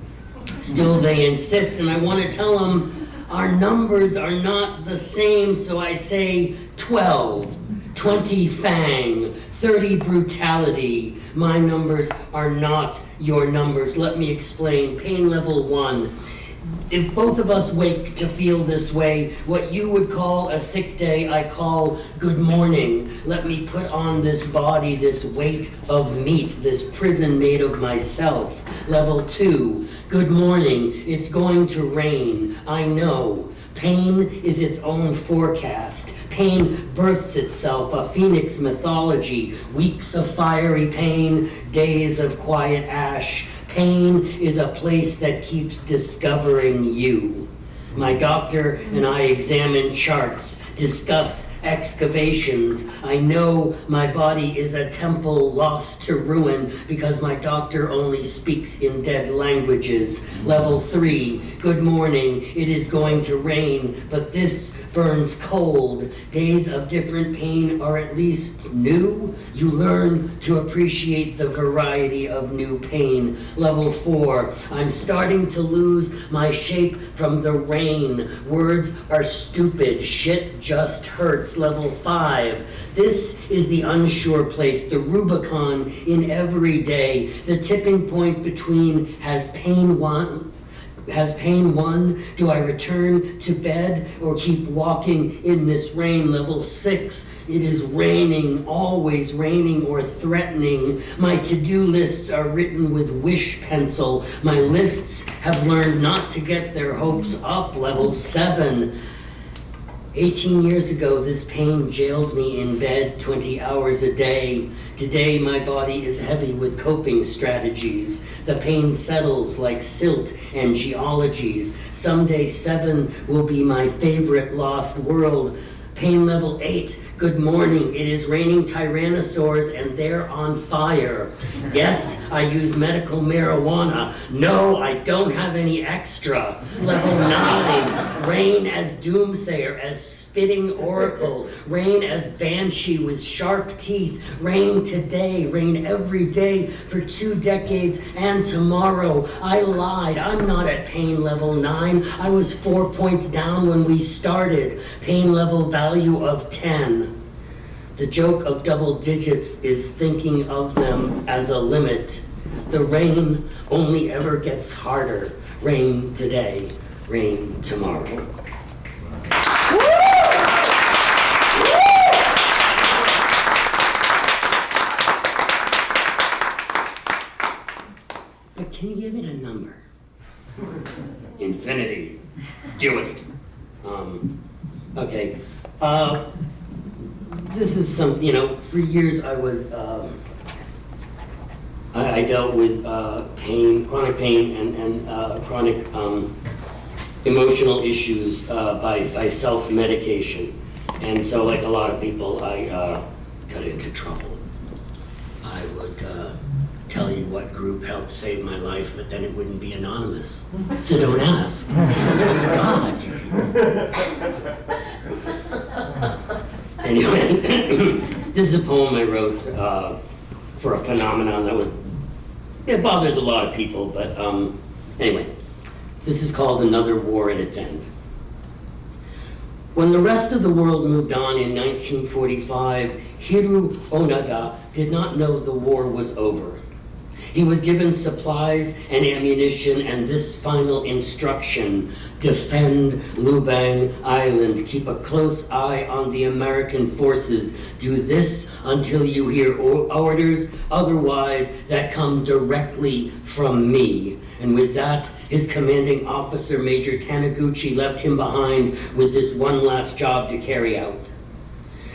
Speaker 7: Still they insist, and I want to tell them our numbers are not the same, so I say 12, 20 fang, 30 brutality. My numbers are not your numbers. Let me explain. Pain level 1. If both of us wake to feel this way, what you would call a sick day, I call good morning. Let me put on this body, this weight of meat, this prison made of myself. Level 2, good morning. It's going to rain. I know. Pain is its own forecast. Pain births itself, a phoenix mythology. Weeks of fiery pain, days of quiet ash. Pain is a place that keeps discovering you. My doctor and I examine charts, discuss excavations. I know my body is a temple lost to ruin because my doctor only speaks in dead languages. Level 3, good morning. It is going to rain, but this burns cold. Days of different pain are at least new. You learn to appreciate the variety of new pain. Level 4, I'm starting to lose my shape from the rain. Words are stupid. Shit just hurts. Level 5, this is the unsure place, the Rubicon in every day, the tipping point between has pain won? Do I return to bed or keep walking in this rain? Level 6, it is raining, always raining or threatening. My to-do lists are written with wish pencil. My lists have learned not to get their hopes up. Level 7, 18 years ago, this pain jailed me in bed 20 hours a day. Today, my body is heavy with coping strategies. The pain settles like silt and geologies. Someday 7 will be my favorite lost world. Pain level 8, good morning. It is raining tyrannosaurs and they're on fire. Yes, I use medical marijuana. No, I don't have any extra. Level 9, rain as doomsayer, as spitting oracle. Rain as banshee with sharp teeth. Rain today, rain every day for 2 decades and tomorrow. I lied, I'm not at pain level 9. I was 4 points down when we started. Pain level value of 10. The joke of double digits is thinking of them as a limit. The rain only ever gets harder. Rain today, rain tomorrow. But can you give it a number? Infinity. Do it. Okay. This is some, for years I was, I dealt with pain, chronic pain and chronic emotional issues by self-medication. And so like a lot of people, I got into trouble. I would tell you what group helped save my life, but then it wouldn't be anonymous. So don't ask. God, you people. Anyway, this is a poem I wrote for a phenomenon that it bothers a lot of people, but anyway, this is called Another War at Its End. When the rest of the world moved on in 1945, Hiru Onada did not know the war was over. He was given supplies and ammunition and this final instruction: defend Lubang Island, keep a close eye on the American forces, do this until you hear orders, otherwise that come directly from me. And with that, his commanding officer, Major Taniguchi, left him behind with this one last job to carry out.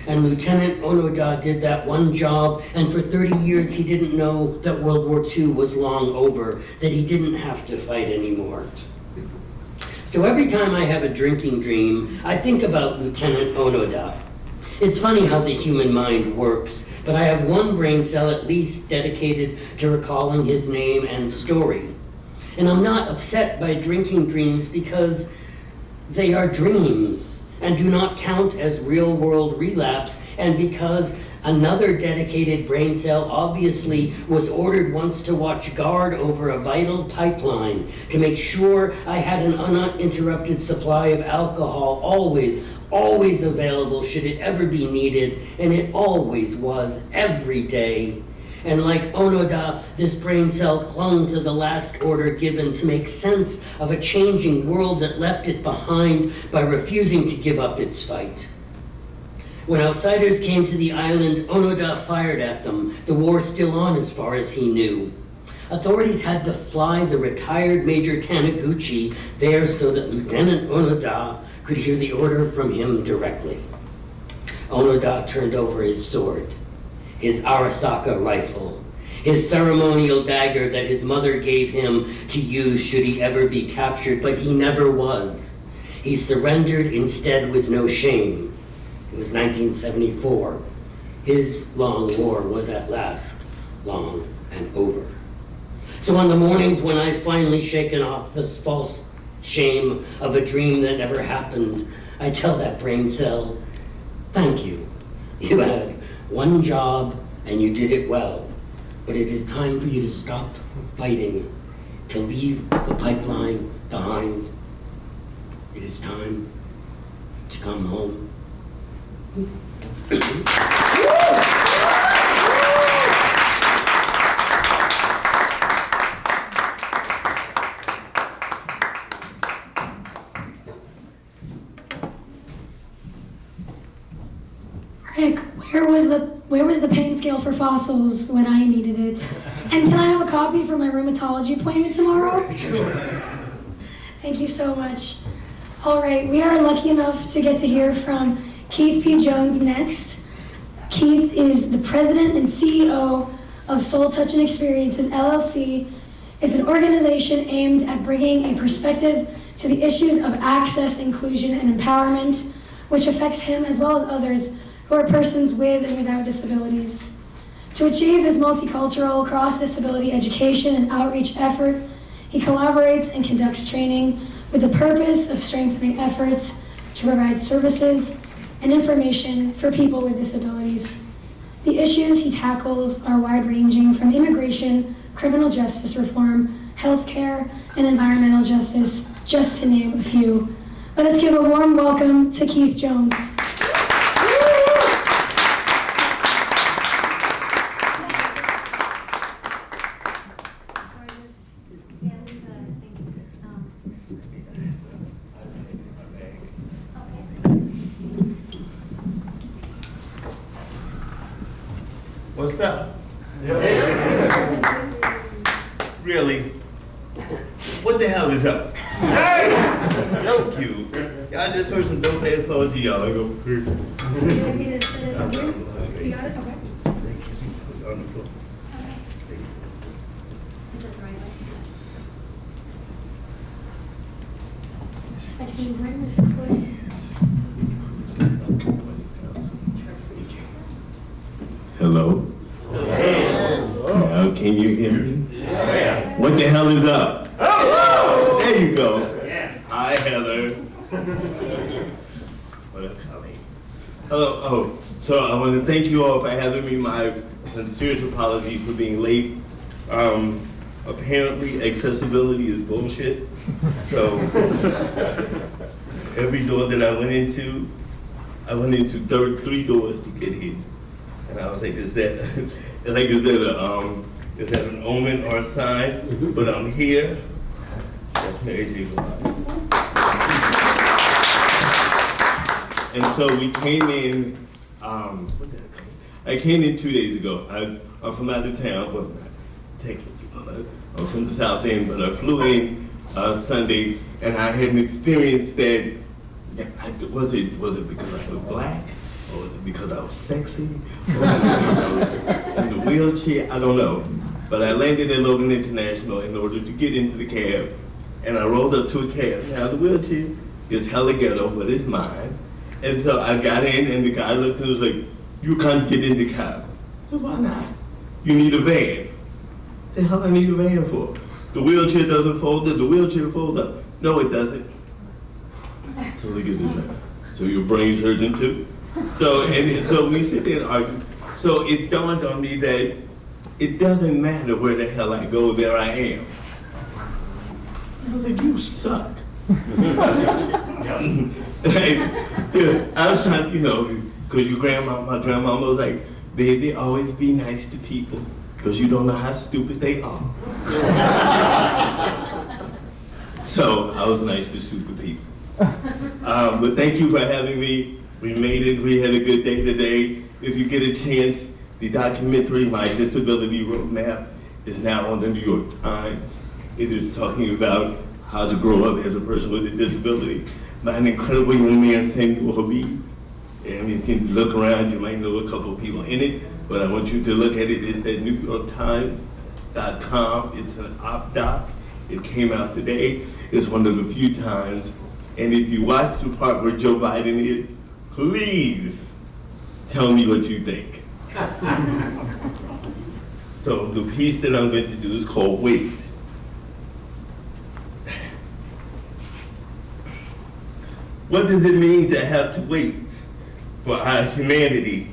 Speaker 7: And Lieutenant Onoda did that one job, and for 30 years he didn't know that World War II was long over, that he didn't have to fight anymore. So every time I have a drinking dream, I think about Lieutenant Onoda. It's funny how the human mind works, but I have one brain cell at least dedicated to recalling his name and story. And I'm not upset by drinking dreams because they are dreams and do not count as real-world relapse, and because another dedicated brain cell obviously was ordered once to watch guard over a vital pipeline to make sure I had an uninterrupted supply of alcohol always available should it ever be needed, and it always was, every day. And like Onoda, this brain cell clung to the last order given to make sense of a changing world that left it behind by refusing to give up its fight. When outsiders came to the island, Onoda fired at them, the war still on as far as he knew. Authorities had to fly the retired Major Taniguchi there so that Lieutenant Onoda could hear the order from him directly. Onoda turned over his sword, his Arasaka rifle, his ceremonial dagger that his mother gave him to use should he ever be captured, but he never was. He surrendered instead with no shame. It was 1974. His long war was at last long and over. So on the mornings when I've finally shaken off this false shame of a dream that never happened, I tell that brain cell, thank you. You had one job and you did it well, but it is time for you to stop fighting, to leave the pipeline behind. It is time to come home.
Speaker 2: Ryk, where was the pain scale for fossils when I needed it? And can I have a copy for my rheumatology appointment tomorrow? Thank you so much. All right, we are lucky enough to get to hear from Keith P. Jones next. Keith is the president and CEO of Soul Touch and Experiences, LLC. It's an organization aimed at bringing a perspective to the issues of access, inclusion, and empowerment, which affects him as well as others who are persons with and without disabilities. To achieve this multicultural, cross-disability education and outreach effort, he collaborates and conducts training with the purpose of strengthening efforts to provide services and information for people with disabilities. The issues he tackles are wide-ranging from immigration, criminal justice reform, healthcare, and environmental justice, just to name a few. Let us give a warm welcome to Keith Jones.
Speaker 8: What's up? Really? What the hell is up? Yo, cute. Y'all just heard some dope ass thoughts to y'all. I go,
Speaker 2: Would you like me to sit it here? You got it? Okay.
Speaker 8: on the floor.
Speaker 2: Okay. Is that the right way? Can you bring this closer?
Speaker 8: Hello? Now, can you hear me? What the hell is up? There you go. Hi, Heather. What up, Colin? Hello. Oh, so I want to thank you all for having me. My sincerest apologies for being late. Apparently, accessibility is bullshit. So, every door that I went into three doors to get here. And I was like, is that an omen or a sign?
Speaker 7: Mm-hmm.
Speaker 8: But I'm here. That's Mary J. Blige. And so we came in, when did I come in? I came in 2 days ago. I'm from out of town, well, not technically, but I'm from the South End, but I flew in Sunday, and I had an experience that, was it because I was black? Or was it because I was sexy? Or was it because I was in the wheelchair? I don't know. But I landed at Logan International in order to get into the cab, and I rolled up to a cab. Now the wheelchair is hella ghetto, but it's mine. And so I got in, and the guy looked and was like, "You can't get in the cab." I said, "Why not? You need a van." The hell I need a van for? The wheelchair doesn't fold. Does the wheelchair folds up? No, it doesn't. So look at this. So your brain surgeon too? So we sit there and argue. So it dawned on me that it doesn't matter where the hell I go, there I am. I was like, you suck. Yeah, I was trying, because my grandma was like, baby, always be nice to people, because you don't know how stupid they are. So I was nice to stupid people. But thank you for having me. We made it. We had a good day today. If you get a chance, the documentary, My Disability Roadmap, is now on the New York Times. It is talking about how to grow up as a person with a disability by an incredible young man, Samuel Habib. And you can look around, you might know a couple of people in it, but I want you to look at it. It's at NewYorkTimes.com. It's an op-doc. It came out today. It's one of the few times. And if you watch the part where Joe Biden is, please tell me what you think. So the piece that I'm going to do is called Wait. What does it mean to have to wait for our humanity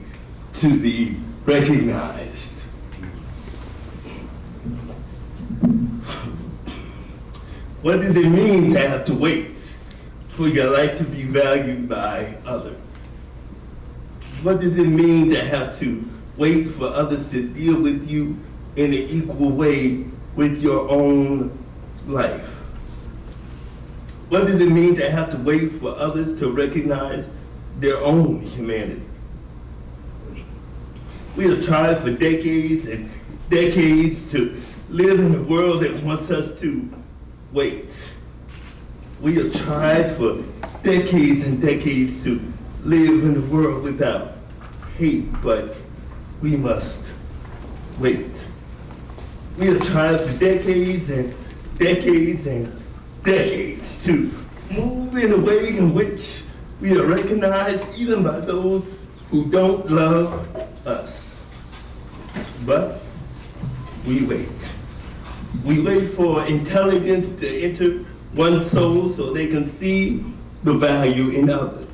Speaker 8: to be recognized? What does it mean to have to wait for your life to be valued by others? What does it mean to have to wait for others to deal with you in an equal way with your own life? What does it mean to have to wait for others to recognize their own humanity? We have tried for decades and decades to live in a world that wants us to wait. We have tried for decades and decades to live in a world without hate, but we must wait. We have tried for decades and decades and decades to move in a way in which we are recognized even by those who don't love us. But we wait. We wait for intelligence to enter one's soul so they can see the value in others.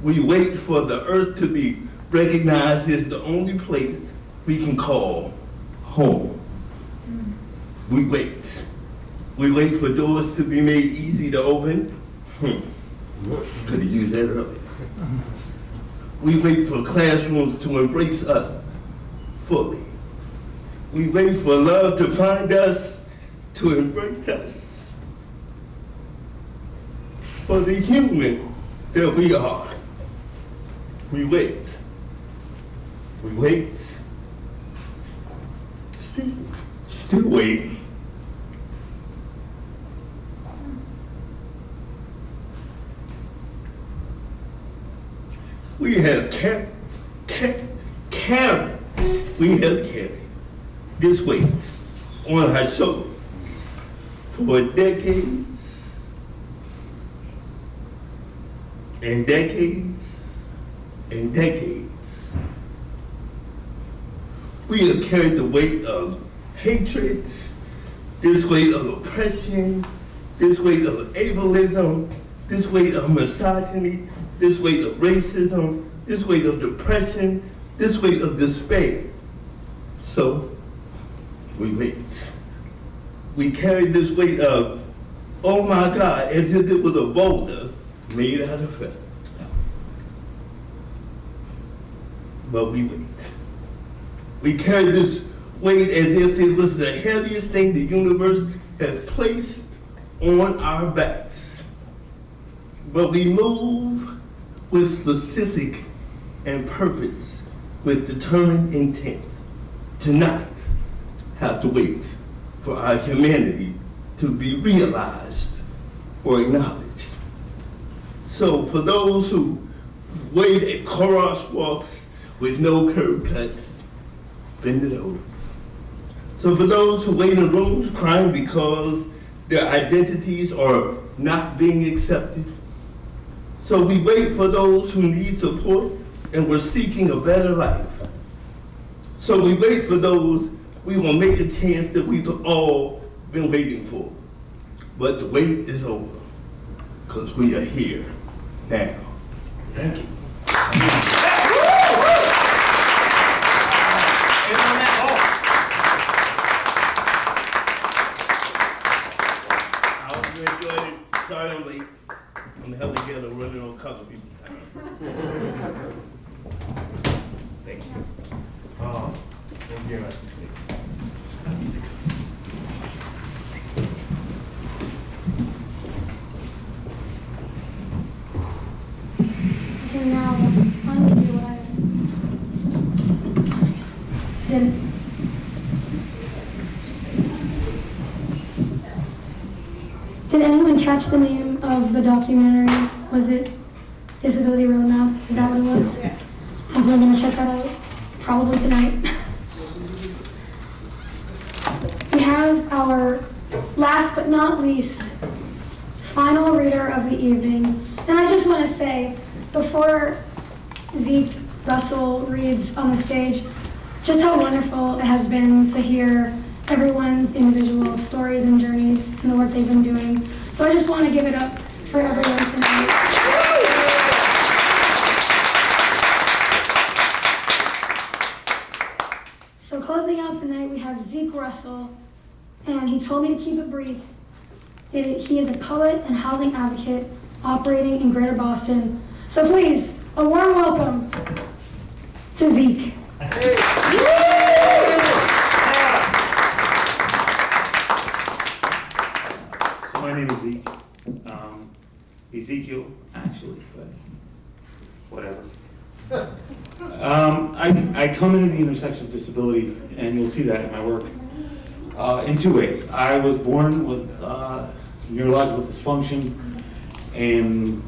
Speaker 8: We wait for the earth to be recognized as the only place we can call home. We wait. We wait for doors to be made easy to open. Could have used that earlier. We wait for classrooms to embrace us fully. We wait for love to find us, to embrace us. For the human that we are. We wait. We wait. Still waiting. We have carried this weight on our shoulders for decades and decades and decades. We have carried the weight of hatred, this weight of oppression, this weight of ableism, this weight of misogyny, this weight of racism, this weight of depression, this weight of despair. So, we wait. We carry this weight of, oh my God, as if it was a boulder made out of feathers. But we wait. We carry this weight as if it was the heaviest thing the universe has placed on our backs. But we move with specific and purpose, with determined intent to not have to wait for our humanity to be realized or acknowledged. So for those who wait at crosswalks with no curb cuts, bend it over. So for those who wait in rooms crying because their identities are not being accepted, so we wait for those who need support and we're seeking a better life. So we wait for those we will make a chance that we've all been waiting for. But the wait is over, because we are here now. Thank you.
Speaker 3: And on that note, I hope you enjoyed it.
Speaker 8: color people. Thank you.
Speaker 9: Oh, thank you.
Speaker 2: Okay, now undo what I didn't. Did anyone catch the name of the documentary? Was it Disability Roadmap? Is that what it was?
Speaker 4: Yeah.
Speaker 2: Definitely gonna check that out, probably tonight. We have our last but not least final reader of the evening. And I just want to say, before Zeke Russell reads on the stage, just how wonderful it has been to hear everyone's individual stories and journeys and the work they've been doing. So I just want to give it up for everyone tonight. So closing out the night, we have Zeke Russell, and he told me to keep it brief. He is a poet and housing advocate operating in Greater Boston. So please, a warm welcome to Zeke.
Speaker 9: So my name is Zeke. Ezekiel, actually, but whatever. I come into the intersection of disability, and you'll see that in my work, in two ways. I was born with neurological dysfunction, and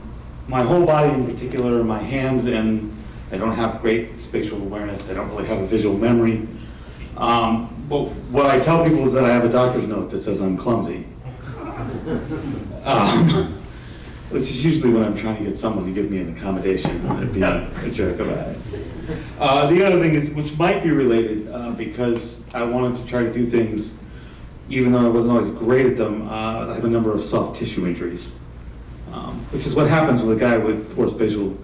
Speaker 9: my whole body in particular, my hands, and I don't have great spatial awareness. I don't really have a visual memory. But what I tell people is that I have a doctor's note that says I'm clumsy. Which is usually when I'm trying to get someone to give me an accommodation and be a jerk about it. The other thing is, which might be related, because I wanted to try to do things, even though I wasn't always great at them, I have a number of soft tissue injuries, which is what happens with a guy with poor spatial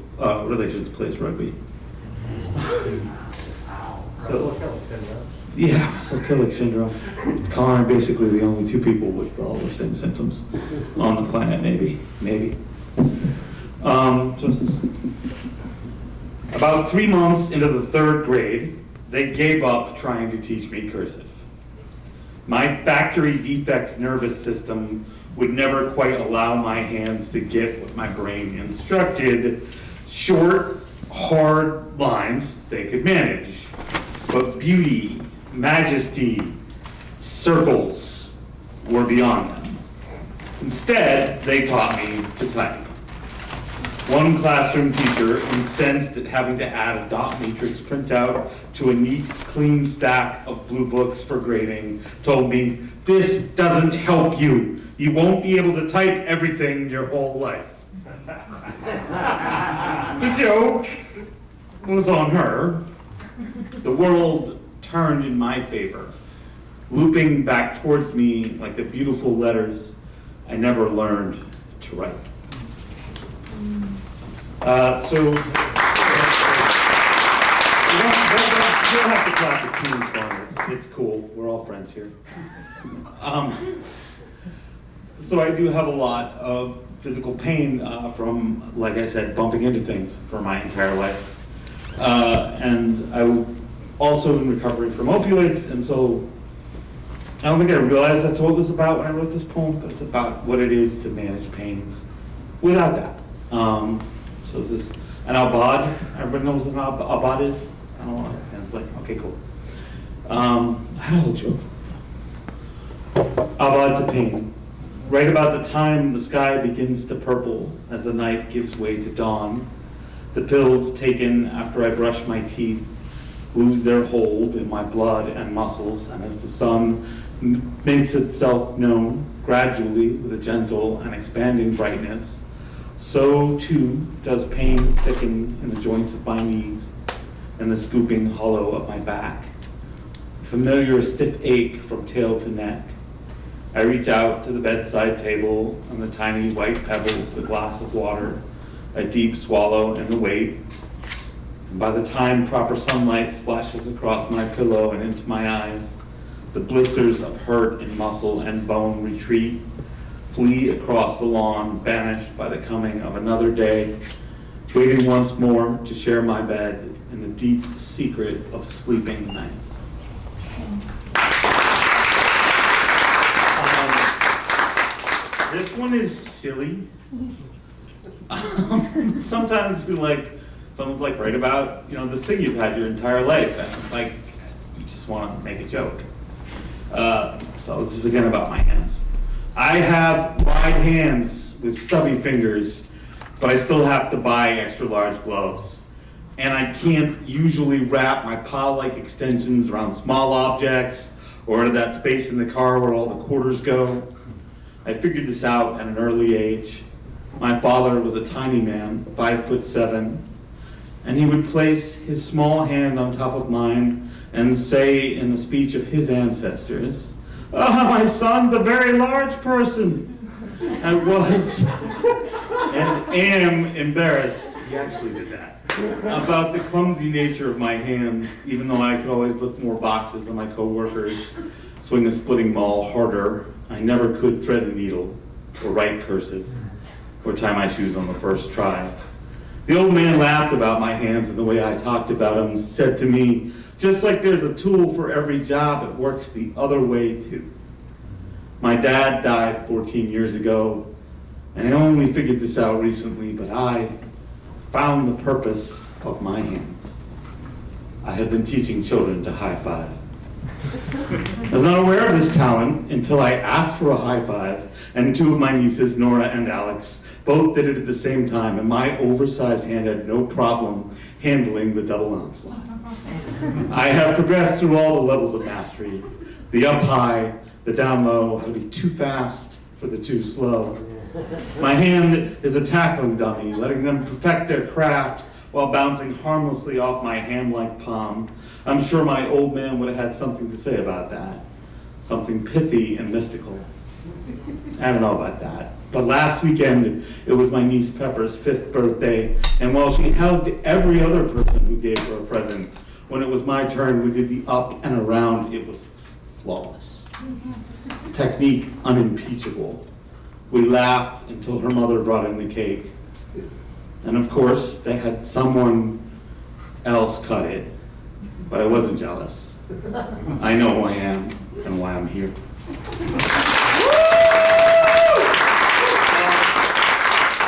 Speaker 9: relations that plays rugby. So, yeah, Russell Killick syndrome. Colin are basically the only two people with all the same symptoms on the planet, maybe. About 3 months into the 3rd grade, they gave up trying to teach me cursive. My factory defect nervous system would never quite allow my hands to get what my brain instructed. Short, hard lines they could manage, but beauty, majesty, circles were beyond them. Instead, they taught me to type. One classroom teacher, incensed at having to add a dot matrix printout to a neat, clean stack of blue books for grading, told me, "This doesn't help you. You won't be able to type everything your whole life." The joke was on her. The world turned in my favor, looping back towards me like the beautiful letters I never learned to write. So you don't have to clap the Queen's song. It's cool. We're all friends here. So I do have a lot of physical pain from, like I said, bumping into things for my entire life. And I also in recovery from opioids, and so I don't think I realized that's what it was about when I wrote this poem, but it's about what it is to manage pain without that. So this is an Abad. Everybody knows what an Abad is? I don't want hands, but okay, cool. How to hold you over. Abad to pain. Right about the time the sky begins to purple as the night gives way to dawn, the pills taken after I brush my teeth lose their hold in my blood and muscles, and as the sun makes itself known gradually with a gentle and expanding brightness, so too does pain thicken in the joints of my knees and the scooping hollow of my back. A familiar stiff ache from tail to neck. I reach out to the bedside table and the tiny white pebbles, the glass of water, a deep swallow and the weight. And by the time proper sunlight splashes across my pillow and into my eyes, the blisters of hurt in muscle and bone retreat, flee across the lawn, banished by the coming of another day waiting once more to share my bed in the deep secret of sleeping night. This one is silly. Sometimes you're like, someone's like, write about, this thing you've had your entire life, and like, you just want to make a joke. So this is again about my hands. I have wide hands with stubby fingers, but I still have to buy extra large gloves. And I can't usually wrap my paw-like extensions around small objects or that space in the car where all the quarters go. I figured this out at an early age. My father was a tiny man, 5'7", and he would place his small hand on top of mine and say in the speech of his ancestors, "Ah, my son, the very large person." I was and am embarrassed, he actually did that, about the clumsy nature of my hands, even though I could always lift more boxes than my co-workers, swing a splitting maul harder. I never could thread a needle, or write cursive, or tie my shoes on the first try. The old man laughed about my hands and the way I talked about them, said to me, just like there's a tool for every job, it works the other way too. My dad died 14 years ago, and I only figured this out recently, but I found the purpose of my hands. I have been teaching children to high five. I was not aware of this talent until I asked for a high five, and two of my nieces, Nora and Alex, both did it at the same time, and my oversized hand had no problem handling the double onslaught. I have progressed through all the levels of mastery, the up high, the down low, how to be too fast for the too slow. My hand is a tackling dummy, letting them perfect their craft while bouncing harmlessly off my ham-like palm. I'm sure my old man would have had something to say about that. Something pithy and mystical. I don't know about that. But last weekend, it was my niece Pepper's 5th birthday, and while she hugged every other person who gave her a present, when it was my turn, we did the up and around. It was flawless. Technique unimpeachable. We laughed until her mother brought in the cake. And of course, they had someone else cut it, but I wasn't jealous. I know who I am and why I'm here.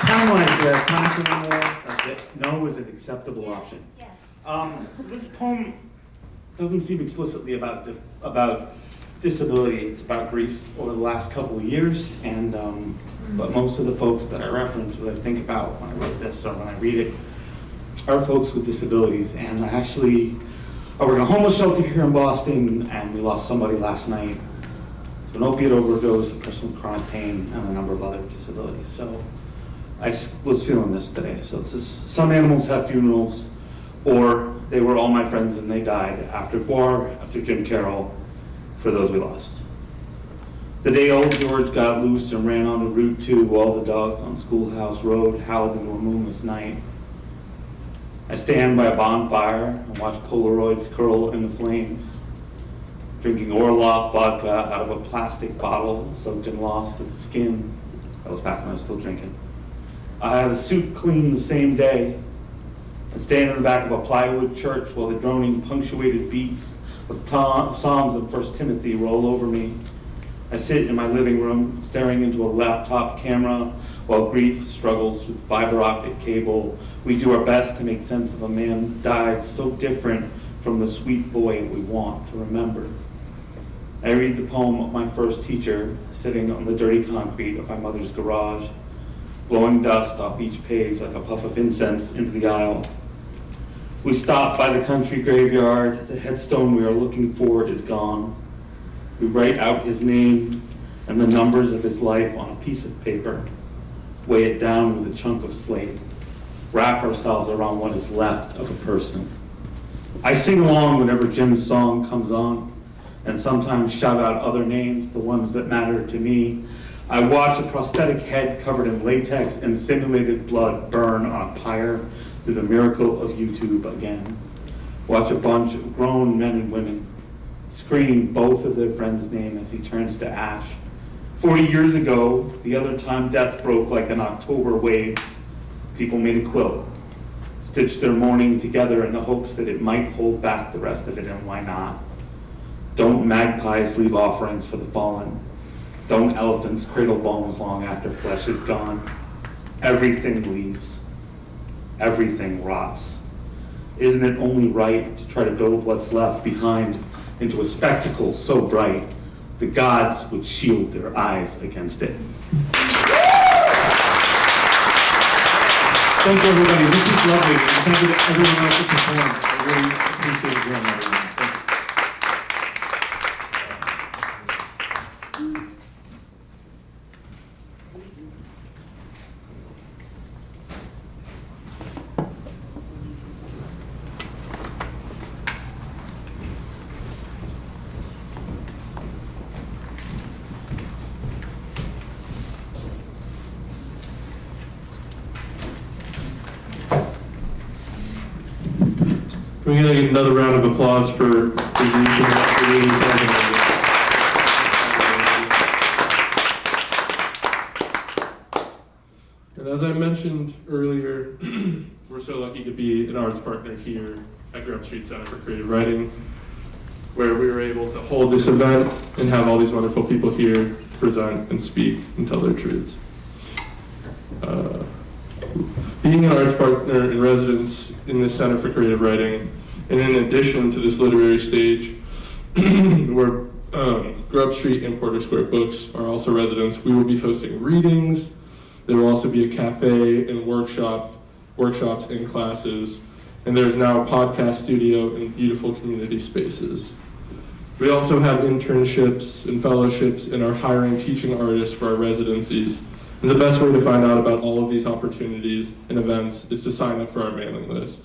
Speaker 9: Time like time for more. No is an acceptable option. So this poem doesn't seem explicitly about disability. It's about grief over the last couple of years, and but most of the folks that I reference, what I think about when I write this or when I read it, are folks with disabilities. And I work in a homeless shelter here in Boston, and we lost somebody last night to an opiate overdose, a person with chronic pain, and a number of other disabilities. So I just was feeling this today. So this is, some animals have funerals, or they were all my friends and they died after Guar, after Jim Carroll, for those we lost. The day old George got loose and ran onto Route 2, all the dogs on Schoolhouse Road howled into a moonless night. I stand by a bonfire and watch Polaroids curl in the flames, drinking Orloff vodka out of a plastic bottle soaked in loss to the skin. That was back when I was still drinking. I had a suit cleaned the same day. I stand in the back of a plywood church while the droning punctuated beats of Psalms and 1 Timothy roll over me. I sit in my living room, staring into a laptop camera while grief struggles through fiber optic cable. We do our best to make sense of a man who died so different from the sweet boy we want to remember. I read the poem of my first teacher, sitting on the dirty concrete of my mother's garage, blowing dust off each page like a puff of incense into the aisle. We stop by the country graveyard. The headstone we are looking for is gone. We write out his name and the numbers of his life on a piece of paper, weigh it down with a chunk of slate, wrap ourselves around what is left of a person. I sing along whenever Jim's song comes on, and sometimes shout out other names, the ones that matter to me. I watch a prosthetic head covered in latex and simulated blood burn on a pyre through the miracle of YouTube again. Watch a bunch of grown men and women scream both of their friend's name as he turns to ash. 40 years ago, the other time death broke like an October wave, people made a quilt stitch their mourning together in the hopes that it might hold back the rest of it, and why not? Don't magpies leave offerings for the fallen? Don't elephants cradle bones long after flesh is gone? Everything leaves. Everything rots. Isn't it only right to try to build what's left behind into a spectacle so bright the gods would shield their eyes against it? Thank you, everybody. This is lovely. And thank you to everyone else who performed. I really appreciate hearing everyone. Thank you.
Speaker 1: We're going to get another round of applause for And as I mentioned earlier, we're so lucky to be an arts partner here at Grub Street Center for Creative Writing, where we were able to hold this event and have all these wonderful people here present and speak and tell their truths. Being an arts partner in residence in the Center for Creative Writing, and in addition to this literary stage, where Grub Street and Porter Square Books are also residents, we will be hosting readings. There will also be a cafe and workshops and classes, and there's now a podcast studio and beautiful community spaces. We also have internships and fellowships and are hiring teaching artists for our residencies. And the best way to find out about all of these opportunities and events is to sign up for our mailing list.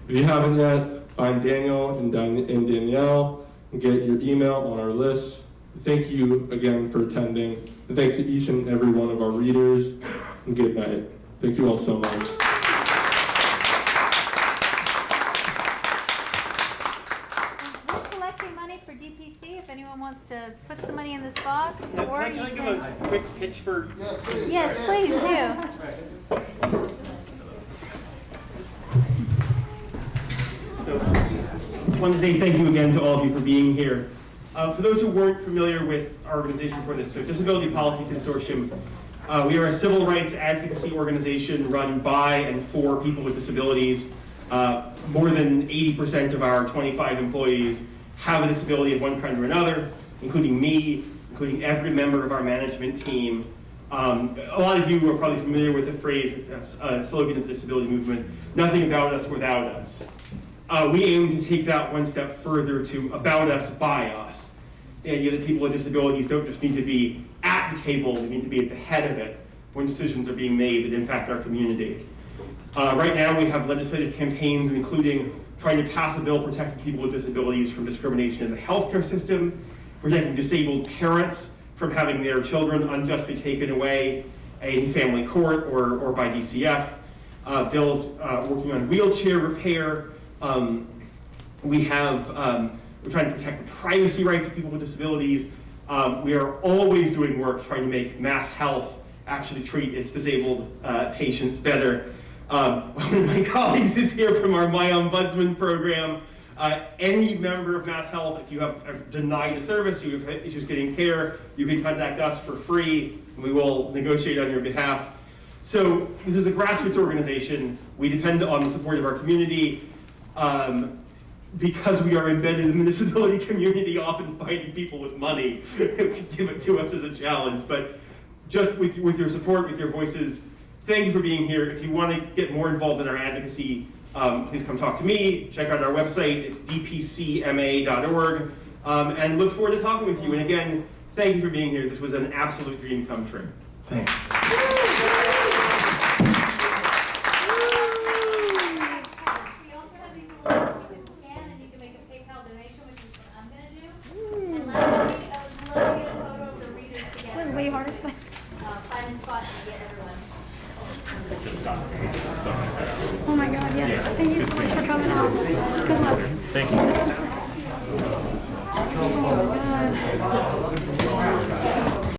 Speaker 1: If you haven't yet, find Daniel and Danielle and get your email on our list. Thank you again for attending. And thanks to each and every one of our readers. And good night. Thank you all so much.
Speaker 10: We're collecting money for DPC if anyone wants to put some money in this box. Or
Speaker 3: Can I give a quick pitch for?
Speaker 10: Yes, please do.
Speaker 3: So, I want to say thank you again to all of you for being here. For those who weren't familiar with our organization for this, so Disability Policy Consortium, we are a civil rights advocacy organization run by and for people with disabilities. More than 80% of our 25 employees have a disability of one kind or another, including me, including every member of our management team. A lot of you are probably familiar with the phrase, slogan of the disability movement, nothing about us without us. We aim to take that one step further to about us, by us. The idea that people with disabilities don't just need to be at the table, they need to be at the head of it when decisions are being made that impact our community. Right now we have legislative campaigns including trying to pass a bill protecting people with disabilities from discrimination in the healthcare system, protecting disabled parents from having their children unjustly taken away in family court or by DCF. Bills working on wheelchair repair. We're trying to protect the privacy rights of people with disabilities. We are always doing work trying to make Mass Health actually treat its disabled patients better. One of my colleagues is here from our My Ombudsman program. Any member of Mass Health, if you have denied a service, you have issues getting care, you can contact us for free, and we will negotiate on your behalf. So this is a grassroots organization. We depend on the support of our community. Because we are embedded in the disability community, often finding people with money give it to us as a challenge. But just with your support, with your voices, thank you for being here. If you want to get more involved in our advocacy, please come talk to me. Check out our website. It's dpcma.org. And look forward to talking with you. And again, thank you for being here. This was an absolute dream come true. Thanks.
Speaker 10: Way harder. Find a spot to get everyone.
Speaker 2: Oh my God, yes. Thank you so much for coming out. Good luck.
Speaker 9: Thank you.
Speaker 2: Oh my God.